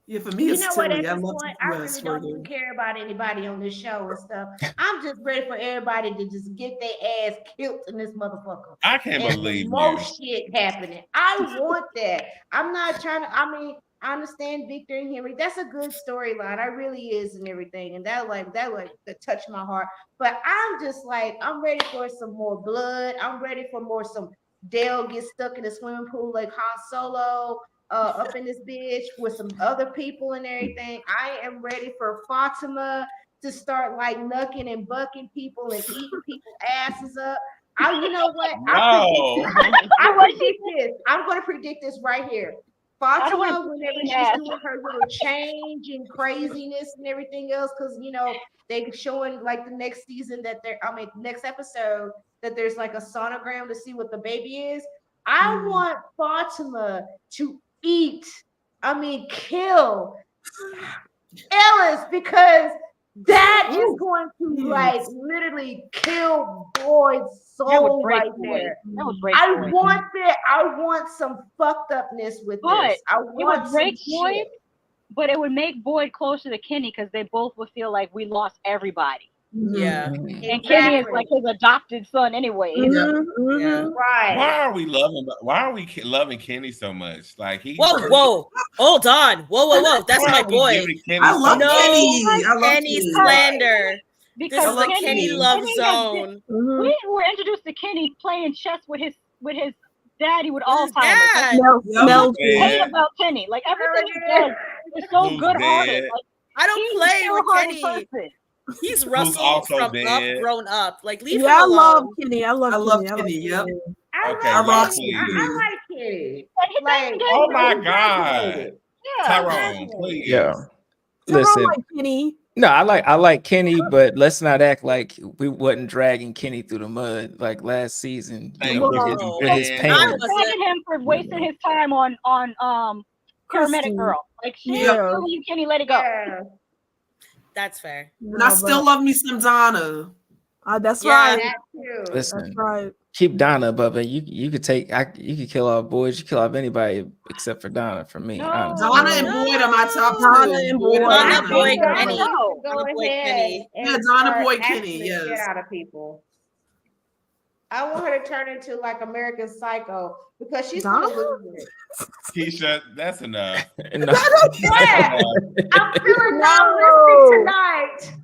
Yeah, for me, it's what? Tilly. At this point, I really don't even care about anybody on this show and stuff. I'm just ready for everybody to just get their ass killed in this motherfucker. I can't believe more shit happening. I want that. I'm not trying to. I mean, I understand Victor and Henry. That's a good storyline. I really is and everything, and that touched my heart. But I'm just like, I'm ready for some more blood. I'm ready for some Dale gets stuck in the swimming pool like Han Solo. Up in this bitch with some other people and everything. I am ready for Fatima to start like knucking and bucking people and eating people's asses up. You know what? I predict this. I'm going to predict this right here. Fatima, whenever she's doing her little change and craziness and everything else, because they're showing like the next season next episode that there's like a sonogram to see what the baby is. I want Fatima to kill Ellis because that is going to like literally kill Boyd's soul right there. I want that. I want some fucked upness with this. It would break Boyd, but it would make Boyd closer to Kenny because they both would feel like we lost everybody. Yeah. And Kenny is like his adopted son anyway. Yeah. Right. Why are we loving Kenny so much? Like he. Whoa. Hold on. Whoa. That's my boy. I love Kenny. I love Kenny slander. This is the Kenny love zone. We were introduced to Kenny playing chess with his daddy with Alzheimer's. Mel hate about Kenny. Like everything he does is so good-hearted. Like, I don't play with Kenny. He's Russell from dead. Up, grown up. Like leave him alone. I love Kenny. I love Kenny. Yep. I like Kenny. Like, oh my God. Tyrone, please. Yeah. Listen, like Kenny. No, I like Kenny, but let's not act like we wasn't dragging Kenny through the mud like last season. You know, with his pain. I was dragging him for wasting his time on Paramedic Girl. Like she you Kenny, let it go. Yeah. That's fair. And I still love me some Donna. That's right. Listen, that's right. Keep Donna above it. You could you could kill off boys. You kill off anybody except for Donna. For me, honestly. Donna and Boyd are my top two. Donna and Boyd. Donna, Boyd, Kenny. Go ahead. Yeah, Donna, Boyd, Kenny. Yes. Yes. Get out of people. I want her to turn into like American Psycho because she's gonna lose it. Keisha, that's enough. I'm feeling realistic tonight.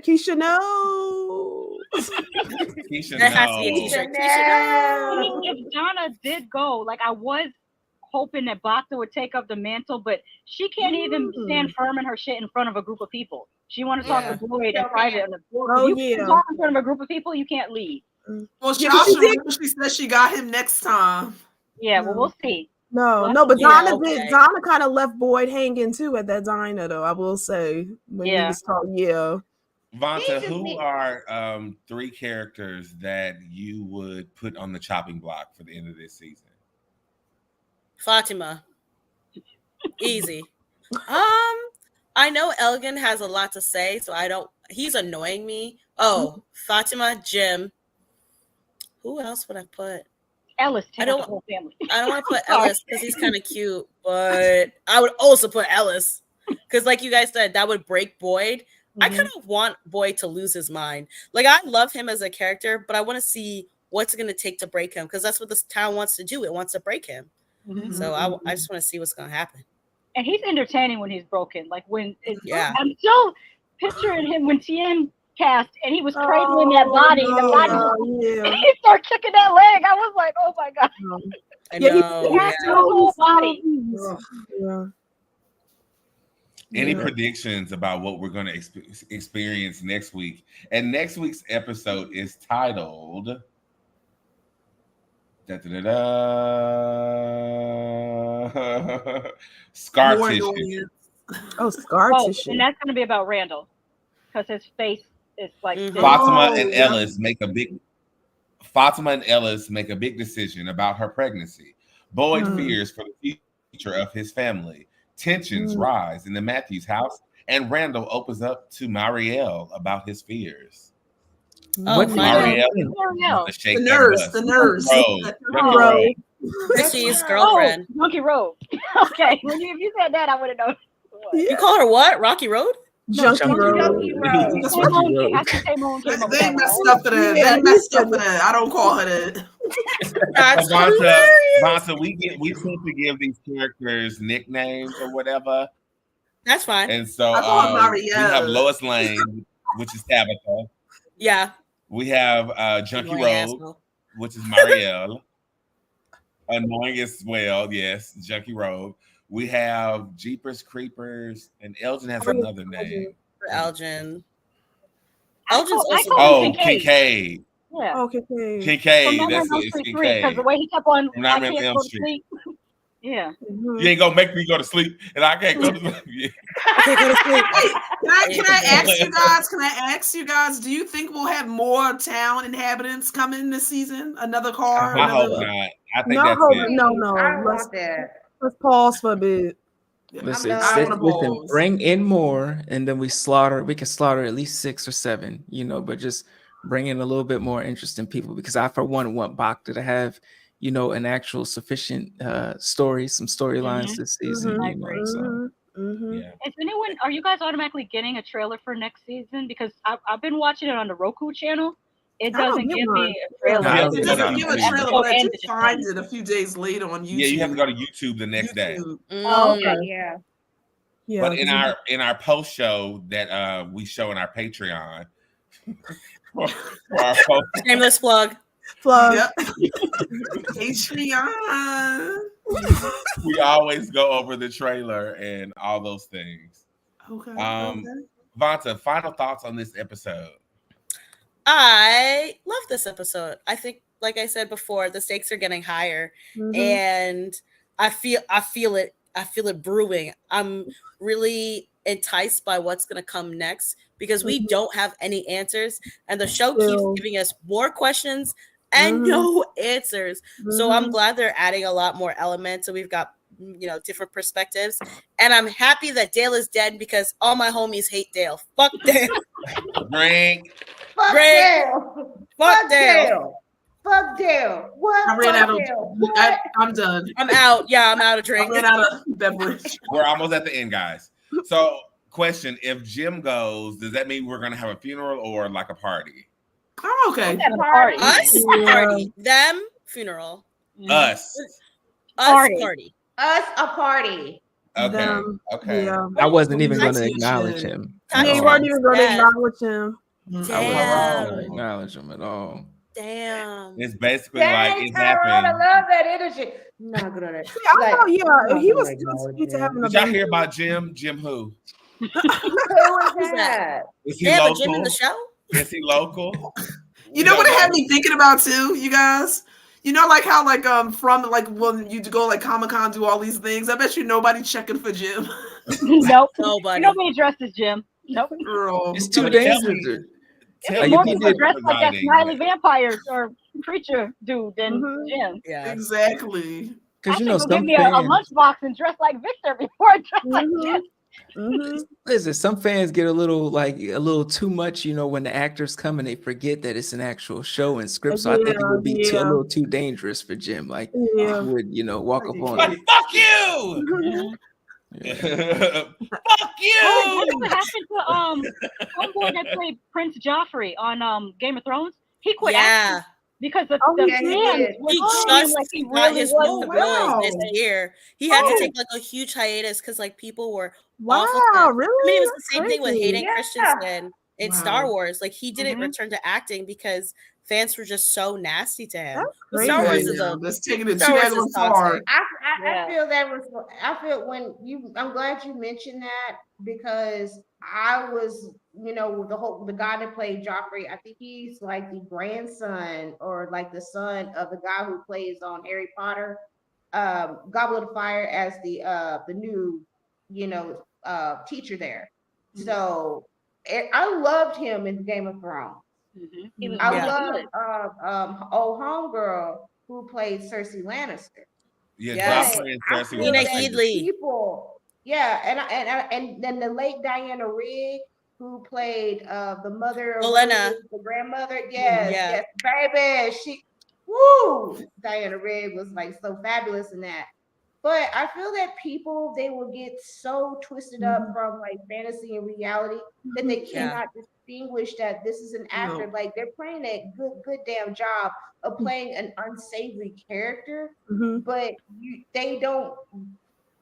Keisha, no. Keisha, that has to be a t-shirt. Keisha, no. If Donna did go, like I was hoping that Bacta would take up the mantle, but she can't even stand firm in her shit in front of a group of people. She want to talk to Boyd in private. You talk in front of a group of people, you can't lead. Well, she said she got him next time. Yeah, well, we'll see. No, but Donna did. Donna kind of left Boyd hanging too at that diner, though. I will say when he was talking. Yeah. Vonta, who are 3 characters that you would put on the chopping block for the end of this season? Fatima. Easy. I know Elgin has a lot to say, so he's annoying me. Oh, Fatima, Jim. Who else would I put? Ellis. I don't want to put Ellis because he's kind of cute, but I would also put Ellis because, like you guys said, that would break Boyd. I kind of want Boyd to lose his mind. Like, I love him as a character, but I want to see what's it going to take to break him because that's what this town wants to do. It wants to break him. So I just want to see what's going to happen. And he's entertaining when he's broken. Like when I'm still picturing him when TM cast and he was cradling that body. The body and he started kicking that leg. I was like, oh my God. I know. He cast his whole body. Any predictions about what we're going to experience next week? And next week's episode is titled Scar Tissue. Oh, Scar Tissue. And that's going to be about Randall because his face is like Fatima and Ellis make a big decision about her pregnancy. Boyd fears for the future of his family. Tensions rise in the Matthews house, and Randall opens up to Marielle about his fears. Oh, Marielle, the nurse, Richie's girlfriend. Monkey Road. Okay, if you said that, I would have known. You call her what? Rocky Road? Junkie Road. They messed up for that. They messed up for that. I don't call her that. That's Vonta, we tend to give these characters nicknames or whatever. That's fine. And so we have Lois Lane, which is Tabitha. Yeah. We have Junkie Road, which is Marielle. Annoying as well, yes, Junkie Road. We have Jeepers Creepers, and Elgin has another name. Elgin. Elgin's also Kincaid. Yeah. Oh, Kincaid. Kincaid. That's it. It's Kincaid. Because the way he kept on, Not really Elm Street. Yeah. You ain't gonna make me go to sleep, and I can't go to sleep. Yeah. Can I ask you guys? Do you think we'll have more town inhabitants coming this season? Another car? I hope not. I think that's it. No. I want that. Let's pause for a bit. Listen, bring in more, and then we can slaughter at least 6 or 7, but just bring in a little bit more interesting people because I, for one, want Bacta to have, an actual sufficient story, some storylines this season. Yeah. Is anyone? Are you guys automatically getting a trailer for next season? Because I've been watching it on the Roku channel. It doesn't give me a trailer. It doesn't give a trailer, but I did find it a few days later on YouTube. Yeah, you have to go to YouTube the next day. Oh, okay. Yeah. Yeah. But in our post show that we show in our Patreon, for our post, shameless plug. Yep. Patreon. We always go over the trailer and all those things. Okay. Vanta, final thoughts on this episode? I love this episode. I think, like I said before, the stakes are getting higher, and I feel it. I feel it brewing. I'm really enticed by what's going to come next because we don't have any answers, and the show keeps giving us more questions and no answers. So I'm glad they're adding a lot more elements. So we've got, different perspectives, and I'm happy that Dale is dead because all my homies hate Dale. Fuck Dale. Drink. Fuck Dale. Fuck Dale. Fuck Dale. What? I ran out of. I'm done. I'm out. Yeah, I'm out of drink. I ran out of beverage. We're almost at the end, guys. So, question: if Jim goes, does that mean we're gonna have a funeral or like a party? I'm okay. A party. Us party. Them funeral. Us. Party. Us a party. Okay. Okay. Yeah. I wasn't even going to acknowledge him. Yeah, you weren't even going to acknowledge him. I wasn't going to acknowledge him at all. Damn. It's basically Dang, like it Tyrone, happened. I love that energy. Not good on it. I thought, he was still sweet to having a Did y'all hear about Jim? Jim who? Who was that? Is he They have a local? Jim in the show? Is he local? You know what it had me thinking about too, you guys? You know, like how from when you go Comic-Con, do all these things. I bet you nobody checking for Jim. Nope. Nobody. Nobody dressed as Jim. Nope. Girl. It's too dangerous. More people dressed like that smiley vampire or creature dude than Jim. Yeah. Exactly. Because some give me a lunchbox and dress like Victor before I dress like Jim. Listen, some fans get a little too much, when the actors come and they forget that it's an actual show and script. So I think it would be a little too dangerous for Jim. Like, he would, walk up on like, him. fuck you! Fuck you! Oh, what happened to homeboy that played Prince Joffrey on Game of Thrones? He quit acting because the fans he just got his new role this year. He had to take a huge hiatus because people were awful. Really? I mean, it was the same thing with Hayden Christensen in Star Wars. Like, he didn't return to acting because fans were just so nasty to him. Star Wars is that's taking it too far. I feel that was. I feel I'm glad you mentioned that because I was, the guy that played Joffrey. I think he's like the grandson or like the son of the guy who plays on Harry Potter, Goblet of Fire as the new, teacher there. So I loved him in Game of Thrones. I love old homegirl who played Cersei Lannister. Joffrey and Cersei were Headley. People, and then the late Diana Rigg who played the mother of the grandmother. Yes, baby, Diana Rigg was so fabulous in that. But I feel that people, they will get so twisted up from fantasy and reality that they cannot distinguish that this is an actor. Like, they're playing a good damn job of playing an unsavory character, but they don't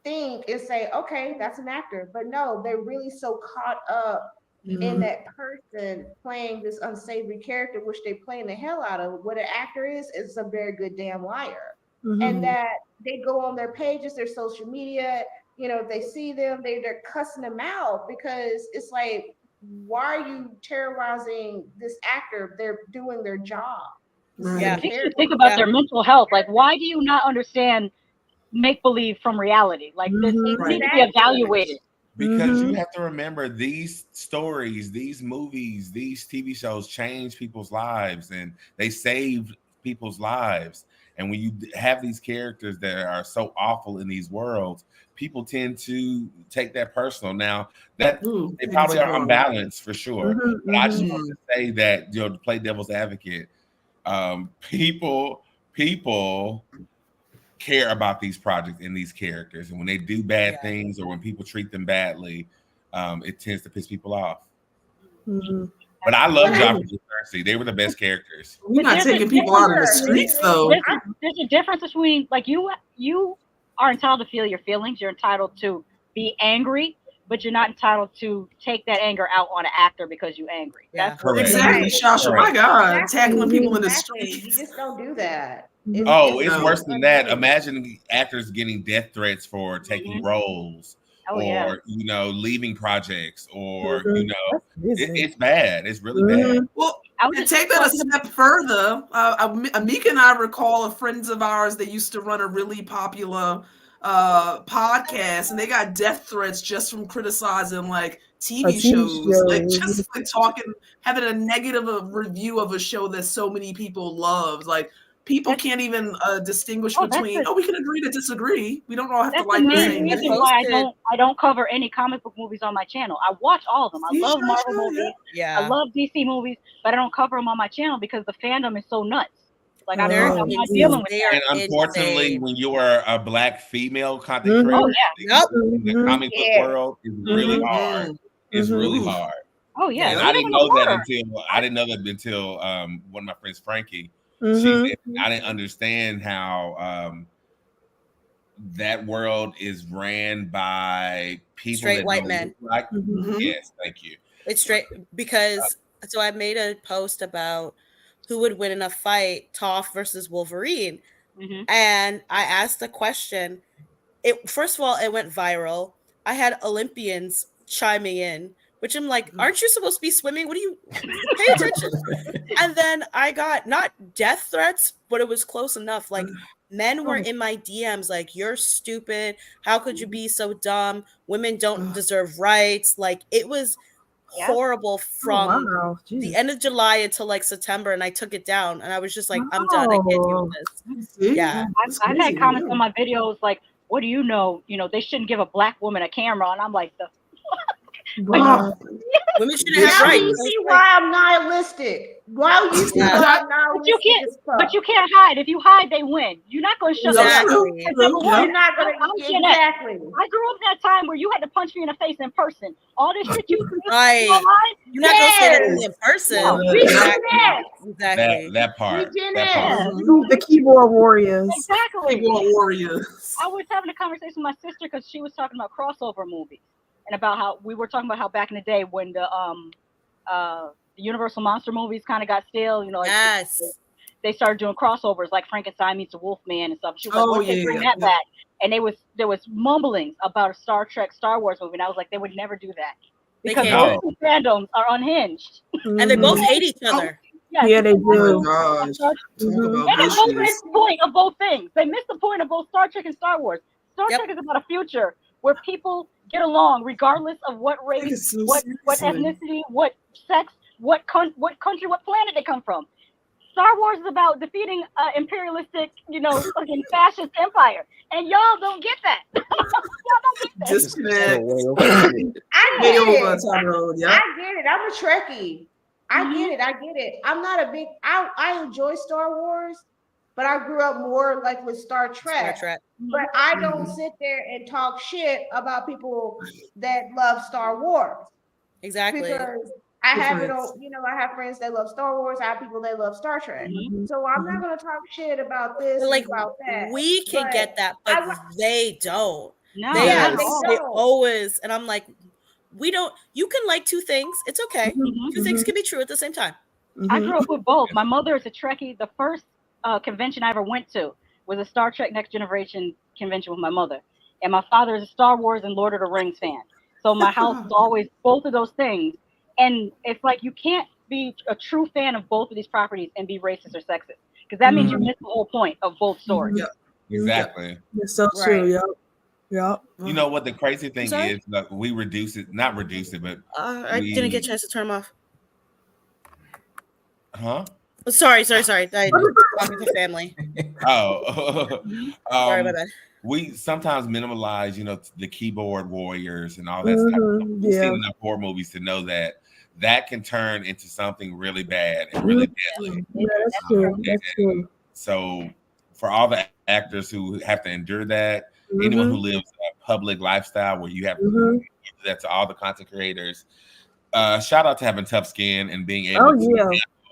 think and say, okay, that's an actor. But no, they're really so caught up in that person playing this unsavory character, which they're playing the hell out of. What an actor is a very good damn liar. And that they go on their pages, their social media, if they see them, they're cussing them out because it's like, why are you terrorizing this actor? They're doing their job. Yeah, you should think about their mental health. Like, why do you not understand make believe from reality? Like, this needs to be evaluated. Because you have to remember, these stories, these movies, these TV shows change people's lives, and they saved people's lives. And when you have these characters that are so awful in these worlds, people tend to take that personal. Now, that they probably are unbalanced for sure. But I just want to say that, to play devil's advocate, people care about these projects and these characters, and when they do bad things or when people treat them badly, it tends to piss people off. Mm-hmm. But I love Joffrey and Cersei. They were the best characters. We're not taking people out of the streets, though. There's a difference between, like, you are entitled to feel your feelings. You're entitled to be angry, but you're not entitled to take that anger out on an actor because you're angry. That's correct. Exactly, Shasha. My God, tackling people in the streets. You just don't do that. It's worse than that. Imagine actors getting death threats for taking roles. Or leaving projects, or it's bad. It's really bad. Well, to take that a step further, Amika and I recall friends of ours that used to run a really popular podcast, and they got death threats just from criticizing like TV shows, like just like having a negative review of a show that so many people love, like. People can't even distinguish between. We can agree to disagree. We don't all have to like the same. That's why I don't cover any comic book movies on my channel. I watch all of them. I love Marvel movies. Yeah. I love DC movies, but I don't cover them on my channel because the fandom is so nuts. Like I'm not dealing with that. And unfortunately, when you are a Black female content creator, in the comic book world is really hard. It's really hard. Oh yeah. And I didn't know that until one of my friends, Frankie. She said, I didn't understand how that world is ran by people straight white men. Like, yes, thank you. It's straight because so I made a post about who would win in a fight, Toph versus Wolverine, and I asked the question. First of all, it went viral. I had Olympians chiming in, which I'm like, aren't you supposed to be swimming? What do you pay attention? And then I got not death threats, but it was close enough. Like men were in my DMs like, you're stupid. How could you be so dumb? Women don't deserve rights. Like it was horrible from the end of July until like September. And I took it down and I was just like, I'm done. I can't deal with this. Yeah. I've had comments on my videos like, what do you know? They shouldn't give a Black woman a camera. And I'm like, Wow. Women shouldn't have rights. You see why I'm nihilistic. Why you see why I'm nihilistic? But you can't hide. If you hide, they win. You're not going to shut up. You're not going to exactly. I grew up in a time where you had to punch me in the face in person. All this shit you do online, you're not going to say that in person. Exactly. That part. The keyboard warriors. Exactly. Keyboard warriors. I was having a conversation with my sister because she was talking about crossover movies. And about how we were talking about how back in the day when the Universal monster movies kind of got stale, they started doing crossovers like Frankenstein meets the Wolfman and stuff. She was like, "They bring that back?" And there was mumblings about a Star Wars movie, and I was like, they would never do that because those two fandoms are unhinged, and they both hate each other. Yeah, they do. Oh my gosh. And they missed the point of both things. They missed the point of both Star Trek and Star Wars. Star Trek is about a future where people get along regardless of what race, what ethnicity, what sex, what country, what planet they come from. Star Wars is about defeating imperialistic, fucking fascist empire, and y'all don't get that. Y'all don't get that. Disconnect. I get it. I'm a Trekkie. I get it. I'm not a big. I enjoy Star Wars, but I grew up more like with Star Trek. But I don't sit there and talk shit about people that love Star Wars. Exactly. Because I have I have friends that love Star Wars. I have people that love Star Trek. So I'm not going to talk shit about this and about that. We can get that, but they don't. No, they always. And I'm like, we don't. You can like two things. It's okay. Two things can be true at the same time. I grew up with both. My mother is a Trekkie. The first convention I ever went to was a Star Trek Next Generation convention with my mother. And my father is a Star Wars and Lord of the Rings fan. So my house is always both of those things. And it's like you can't be a true fan of both of these properties and be racist or sexist. Because that means you miss the whole point of both stories. Yeah. Exactly. It's so true, yeah. You know what the crazy thing is? Like we not reduce it, but I didn't get a chance to turn them off. Huh? Sorry. I talking to family. Sorry, my bad. We sometimes minimize, the keyboard warriors and all that stuff. We've seen enough horror movies to know that can turn into something really bad and really deadly. Yeah, that's true. So for all the actors who have to endure that, anyone who lives a public lifestyle where you have to do that, to all the content creators, shout out to having tough skin and being able to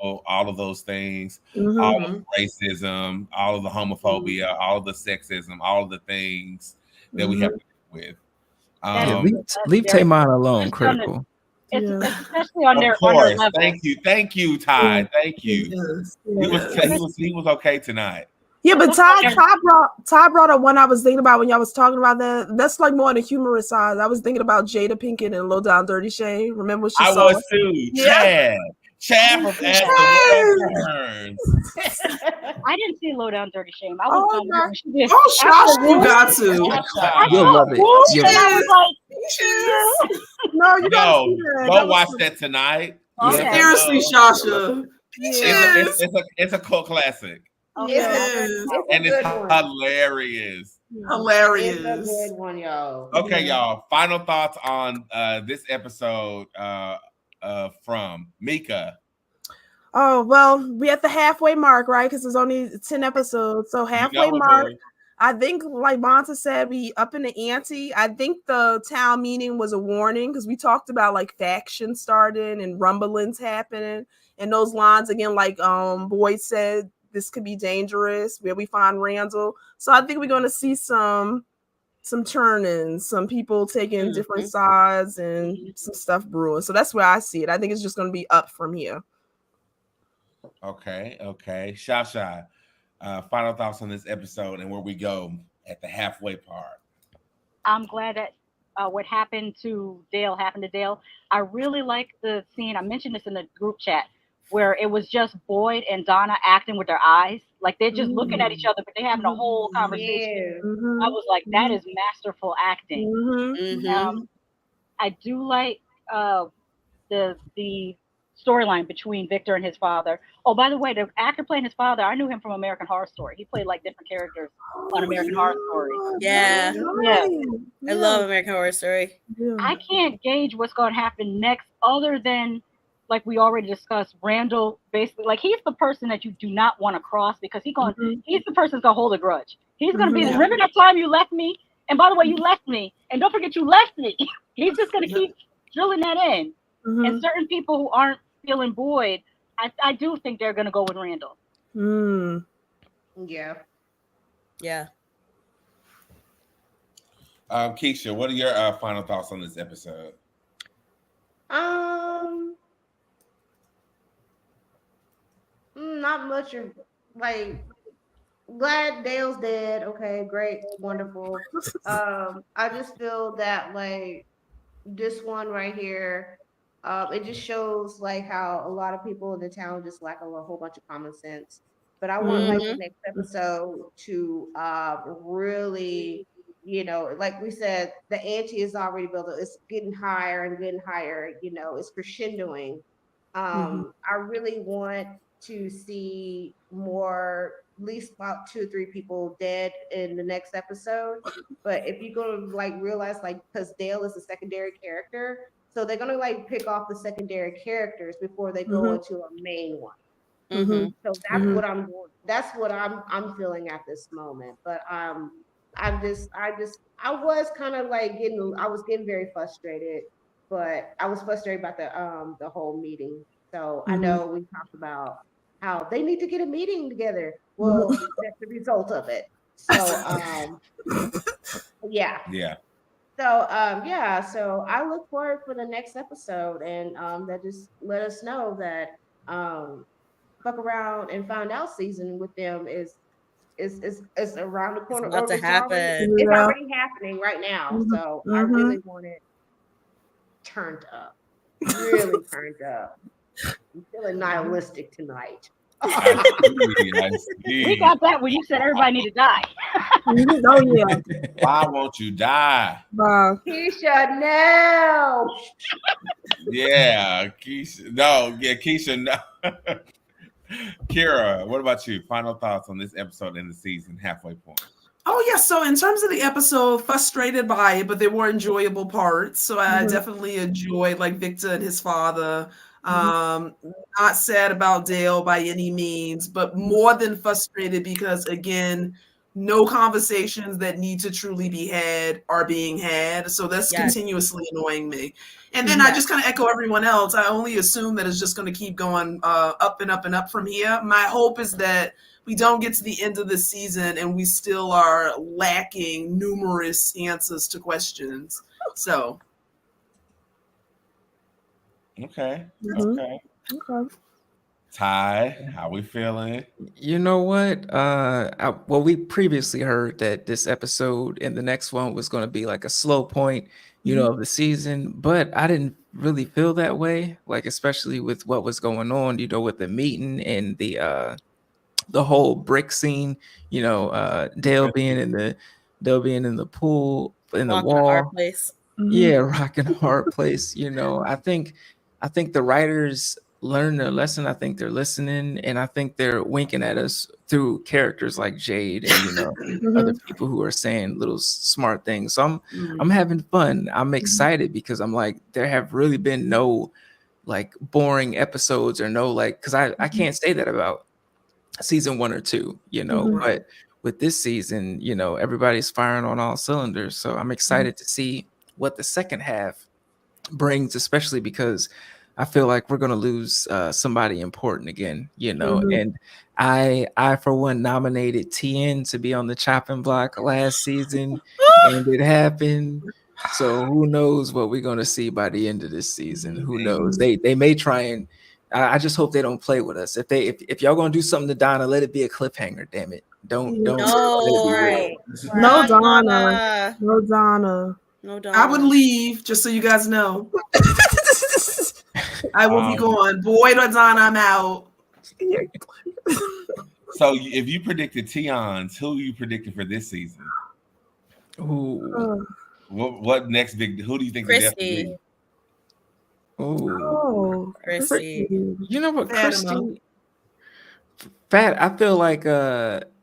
handle all of those things, all of the racism, all of the homophobia, all of the sexism, all of the things that we have to deal with. Leave Tamon alone, critical. It's especially on their level. Thank you, Ty. Thank you. He was okay tonight. Yeah, but Ty brought up one I was thinking about when y'all was talking about that. That's like more on the humorous side. I was thinking about Jada Pinkett and Low Down Dirty Shame. Remember what she saw? I was too. Chad from Ashton. I didn't see Low Down Dirty Shame. I was Shosh, you got to. You'll love it. No, you gotta see that. Go watch that tonight. Seriously, Shasha. It's a cult classic. And it's hilarious. Hilarious. It's a good one, y'all. Okay, y'all. Final thoughts on this episode from Mika. Oh, well, we at the halfway mark, right? Because there's only 10 episodes. So halfway mark. Boy. I think, like Monta said, we up in the ante. I think the town meeting was a warning because we talked about like factions starting and rumblings happening. And those lines again, like Boyd said, this could be dangerous. Where we find Randall. So I think we're going to see some turning, some people taking different sides and some stuff brewing. So that's where I see it. I think it's just going to be up from here. Okay. Shasha, final thoughts on this episode and where we go at the halfway part. I'm glad that what happened to Dale happened to Dale. I really like the scene. I mentioned this in the group chat where it was just Boyd and Donna acting with their eyes. Like they're just looking at each other, but they're having a whole conversation. I was like, that is masterful acting. I do like the storyline between Victor and his father. Oh, by the way, the actor playing his father, I knew him from American Horror Story. He played like different characters on American Horror Story. Yeah. I love American Horror Story. I can't gauge what's going to happen next other than, like we already discussed, Randall basically, like he's the person that you do not want to cross because he's the person that's going to hold a grudge. He's going to be, remember that time you left me? And by the way, you left me. And don't forget you left me. He's just going to keep drilling that in. And certain people who aren't feeling Boyd, I do think they're going to go with Randall. Yeah. Keisha, what are your final thoughts on this episode? Not much. Like, glad Dale's dead. Okay, great, wonderful. I just feel that like this one right here, it just shows like how a lot of people in the town just lack a whole bunch of common sense. But I want like the next episode to really, like we said, the ante is already built. It's getting higher and getting higher. It's crescendoing. I really want to see more, at least about 2 or 3 people dead in the next episode. But if you're gonna like realize, like, because Dale is a secondary character, so they're gonna like pick off the secondary characters before they go into a main one. So that's what I'm doing. That's what I'm feeling at this moment. But I was kind of like I was getting very frustrated, but I was frustrated about the whole meeting. So I know we talked about how they need to get a meeting together. Well, that's the result of it. So yeah. So so I look forward for the next episode, and that just let us know that Fuck Around and Find Out season with them is around the corner. It's about to happen. It's already happening right now. So I really want it turned up. Really turned up. I'm feeling nihilistic tonight. We got that when you said everybody need to die. Why won't you die? Keisha, no. Keisha, no. Kira, what about you? Final thoughts on this episode in the season, halfway point. Oh, yeah. So in terms of the episode, frustrated by it, but there were enjoyable parts. So I definitely enjoyed like Victor and his father. Not sad about Dale by any means, but more than frustrated because, again, no conversations that need to truly be had are being had. So that's continuously annoying me. And then I just kind of echo everyone else. I only assume that it's just going to keep going up and up and up from here. My hope is that we don't get to the end of the season and we still are lacking numerous answers to questions. So. Okay. Okay. Ty, how we feeling? You know what? Well, we previously heard that this episode and the next one was going to be like a slow point, of the season, but I didn't really feel that way. Like, especially with what was going on, with the meeting and the whole brick scene. Dale being in the pool in the Rocking a hard wall. place. Yeah, rocking a hard place. I think the writers learned their lesson. I think they're listening, and I think they're winking at us through characters like Jade and other people who are saying little smart things. So I'm having fun. I'm excited because I'm like, there have really been no like boring episodes or no like, because I can't say that about season 1 or 2, but with this season, everybody's firing on all cylinders. So I'm excited to see what the second half brings, especially because I feel like we're going to lose somebody important again, and I for one nominated TN to be on the chopping block last season and it happened. So who knows what we're going to see by the end of this season? Who knows? They may try and I just hope they don't play with us. If y'all gonna do something to Donna, let it be a cliffhanger. Damn it! Don't. No, no Donna. No Donna. No Donna. I would leave just so you guys know. I will be gone. Boyd or Donna, I'm out. So if you predicted Tion's, who you predicted for this season? Ooh. What next big? Who do you think? Christy. Oh, Christy. You know what, Christy? I feel like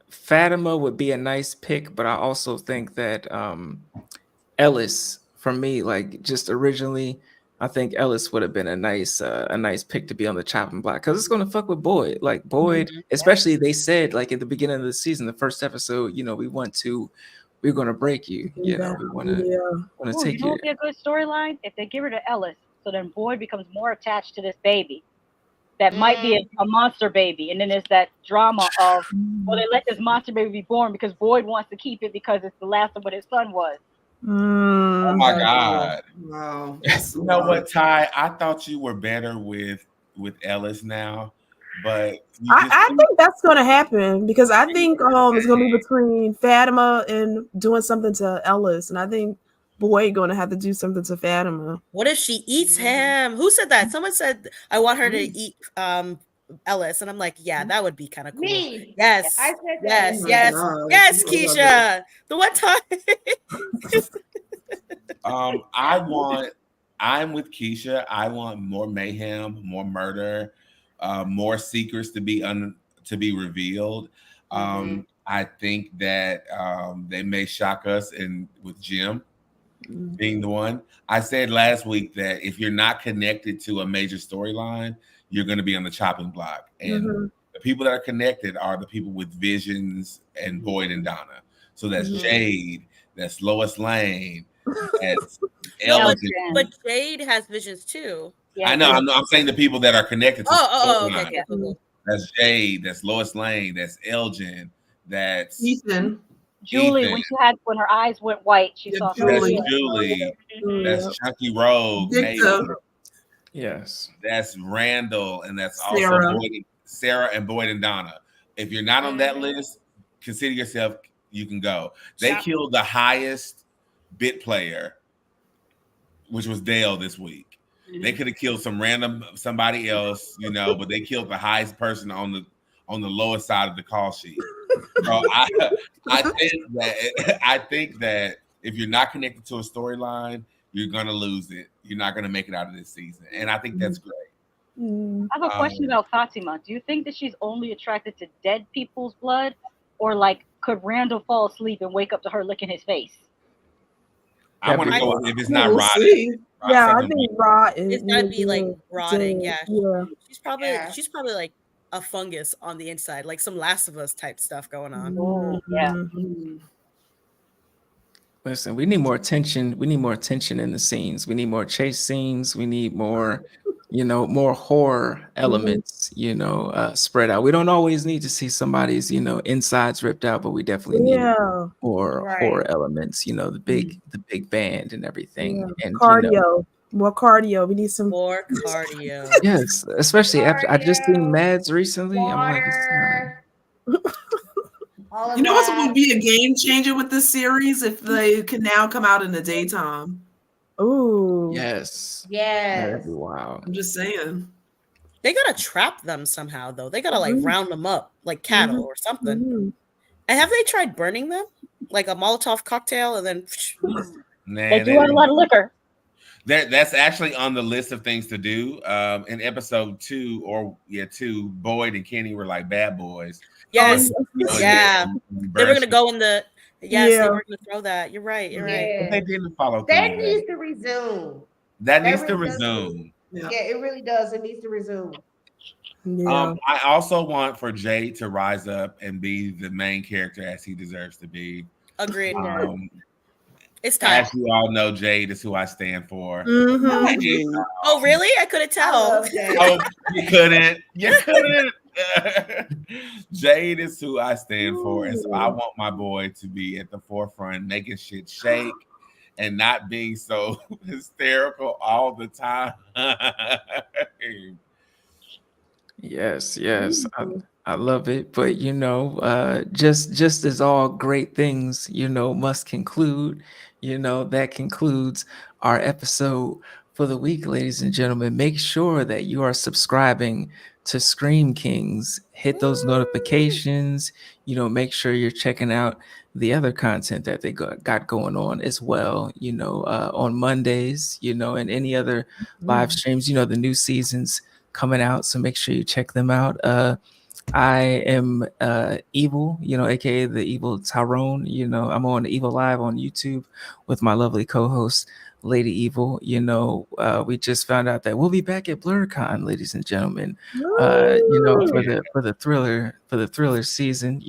Fatima would be a nice pick, but I also think that Ellis, for me, like just originally, I think Ellis would have been a nice pick to be on the chopping block because it's gonna fuck with Boyd. Like Boyd, especially they said like at the beginning of the season, the first episode, we're gonna break you. We want to take you. It would be a good storyline if they give her to Ellis, so then Boyd becomes more attached to this baby that might be a monster baby, and then there's that drama of they let this monster baby be born because Boyd wants to keep it because it's the last of what his son was. Oh my God! Wow. You know what, Ty? I thought you were better with Ellis now, but I think that's going to happen because I think it's going to be between Fatima and doing something to Ellis, and I think Boyd going to have to do something to Fatima. What if she eats him? Who said that? Someone said I want her to eat Ellis, and I'm like, yeah, that would be kind of cool. Me. Yes, I said that. Yes, Keisha. The one time. I'm with Keisha. I want more mayhem, more murder, more secrets to be revealed. I think that they may shock us with Jim being the one. I said last week that if you're not connected to a major storyline, you're going to be on the chopping block. And the people that are connected are the people with visions and Boyd and Donna. So that's Jade, that's Lois Lane, that's Elgin. But Jade has visions too. Yeah, I know. I'm saying the people that are connected to okay. That's Jade, that's Lois Lane, that's Elgin, that's Ethan. Julie, when her eyes went white, she saw Julie. That's Chunky Rogue. Yes. That's Randall, and that's also Sarah and Boyd and Donna. If you're not on that list, consider yourself. You can go. They killed the highest bit player, which was Dale this week. They could have killed somebody else, but they killed the highest person on the lowest side of the call sheet. So I think that if you're not connected to a storyline, you're gonna lose it. You're not gonna make it out of this season, and I think that's great. I have a question about Fatima. Do you think that she's only attracted to dead people's blood, or like could Randall fall asleep and wake up to her licking his face? I want to go if it's not rotted. Yeah, I think rot is. It's gotta be like rotting. Yeah. She's probably like a fungus on the inside, like some Last of Us type stuff going on. Oh, yeah. Listen, we need more attention. We need more attention in the scenes. We need more chase scenes. We need more, more horror elements, spread out. We don't always need to see somebody's, insides ripped out, but we definitely need more horror elements, the big band and everything. And cardio. More cardio. We need some more cardio. Yes, especially after I just seen Mads recently. I'm like, it's you know what would be a game changer with this series if they can now come out in the daytime. Ooh. Yes. Wow. I'm just saying. They gotta trap them somehow, though. They gotta like round them up like cattle or something. And have they tried burning them, like a Molotov cocktail, and then? They do have a lot of liquor. That's actually on the list of things to do. In episode 2, Boyd and Kenny were like bad boys. Yes, they were gonna go in the. Yes, they were gonna throw that. You're right. You're right. But they didn't follow. That needs to resume. That needs to resume. Yeah, it really does. It needs to resume. Yeah. I also want for Jay to rise up and be the main character as he deserves to be. Agreed. It's time. As you all know, Jade is who I stand for. Oh, really? I couldn't tell. Oh, you couldn't. You couldn't. Jade is who I stand for. And so I want my boy to be at the forefront, making shit shake and not being so hysterical all the time. Yes. I love it, but just as all great things, must conclude, that concludes our episode for the week, ladies and gentlemen. Make sure that you are subscribing to Scream Kings. Hit those notifications, make sure you're checking out the other content that they got going on as well, on Mondays, and any other live streams, the new seasons coming out. So make sure you check them out. I am Evil, aka the Evil Tyrone. I'm on Evil Live on YouTube with my lovely co-host, Lady Evil. We just found out that we'll be back at BlurCon, ladies and gentlemen. For the thriller season.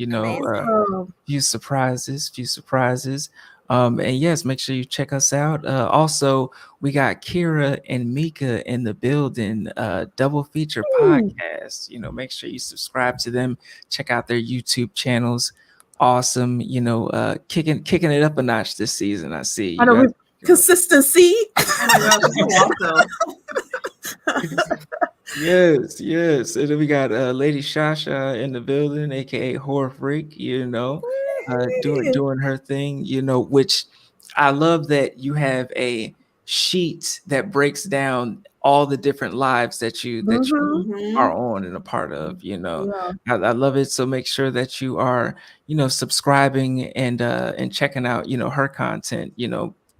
Few surprises. And yes, make sure you check us out. Also, we got Kira and Mika in the building, double feature podcast. Make sure you subscribe to them. Check out their YouTube channels. Awesome. Kicking it up a notch this season. I see. Consistency. Yes. And then we got Lady Shasha in the building, aka Horror Freak. Doing her thing, which I love that you have a sheet that breaks down all the different lives that you are on and a part of. I love it. So make sure that you are, subscribing and checking out, her content,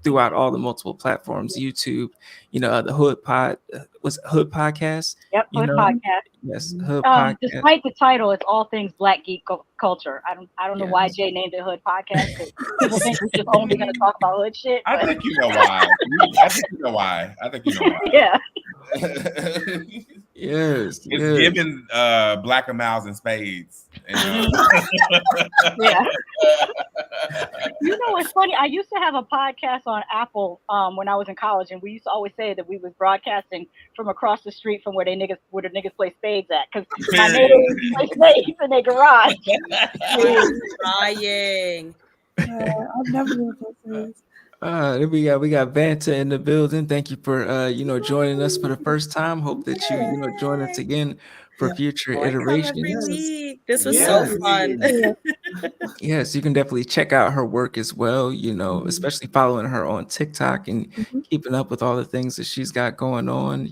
throughout all the multiple platforms, YouTube, the Hood Podcast. Yep, Hood Podcast. Yes, Hood Podcast. Despite the title, it's all things Black geek culture. I don't know why Jay named it Hood Podcast. People think we're just only going to talk about hood shit. I think you know why. Yeah. Yes. It's given Black Miles and Spades. Yeah. You know what's funny? I used to have a podcast on Apple when I was in college, and we used to always say that we was broadcasting from across the street from where the niggas play spades at, because my neighbors play spades in their garage. Crying. I've never been spades. We got Vanta in the building. Thank you for joining us for the first time. Hope that you join us again for future iterations. This was so fun. Yes, you can definitely check out her work as well, especially following her on TikTok and keeping up with all the things that she's got going on,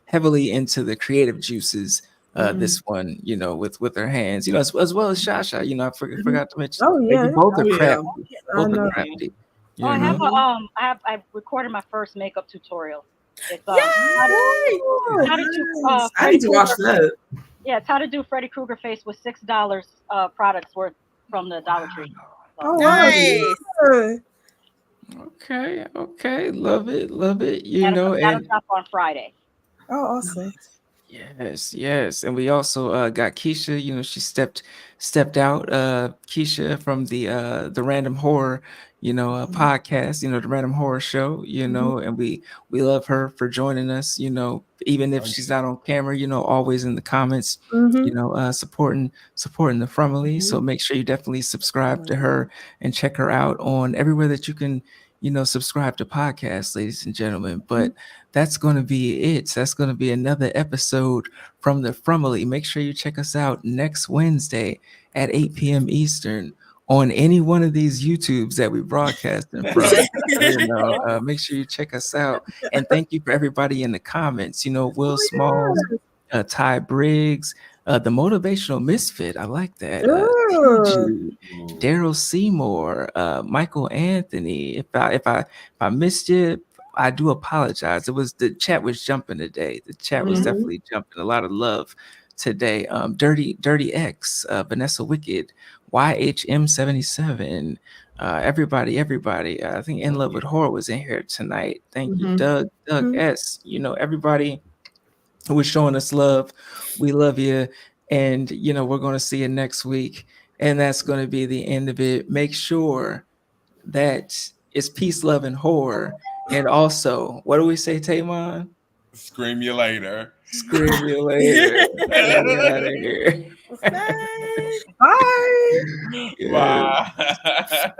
heavily into the creative juices. This one, with her hands, as well as Shasha, I forgot to mention. Oh yeah, both are crafty. Both are crafty. I recorded my first makeup tutorial. It's how to do I need to watch that. Yeah, it's how to do Freddy Krueger face with $6 products worth from the Dollar Tree. So. Nice. Okay. Love it. That'll drop on Friday. Oh, awesome. Yes. And we also got Keisha, she stepped out, Keisha from the Random Horror, podcast, the Random Horror Show, and we love her for joining us, even if she's not on camera, always in the comments, supporting the Fromily. So make sure you definitely subscribe to her and check her out on everywhere that you can, subscribe to podcasts, ladies and gentlemen. But that's going to be it. That's going to be another episode from the Fromily. Make sure you check us out next Wednesday at 8 p.m. Eastern on any one of these YouTubes that we broadcasting from. Make sure you check us out. And thank you for everybody in the comments. Will Smalls, Ty Briggs, the Motivational Misfit. I like that. Daryl Seymour, Michael Anthony. If I missed it, I do apologize. The chat was jumping today. The chat was definitely jumping. A lot of love today. Dirty X, Vanessa Wicked, YHM77. Everybody. I think In Love with Horror was in here tonight. Thank you, Doug S. Everybody who was showing us love. We love you. And, we're going to see you next week. And that's going to be the end of it. Make sure that it's peace, love, and horror. And also, what do we say, Taymon? Scream you later. Scream you later. Get out of here. Bye. Bye.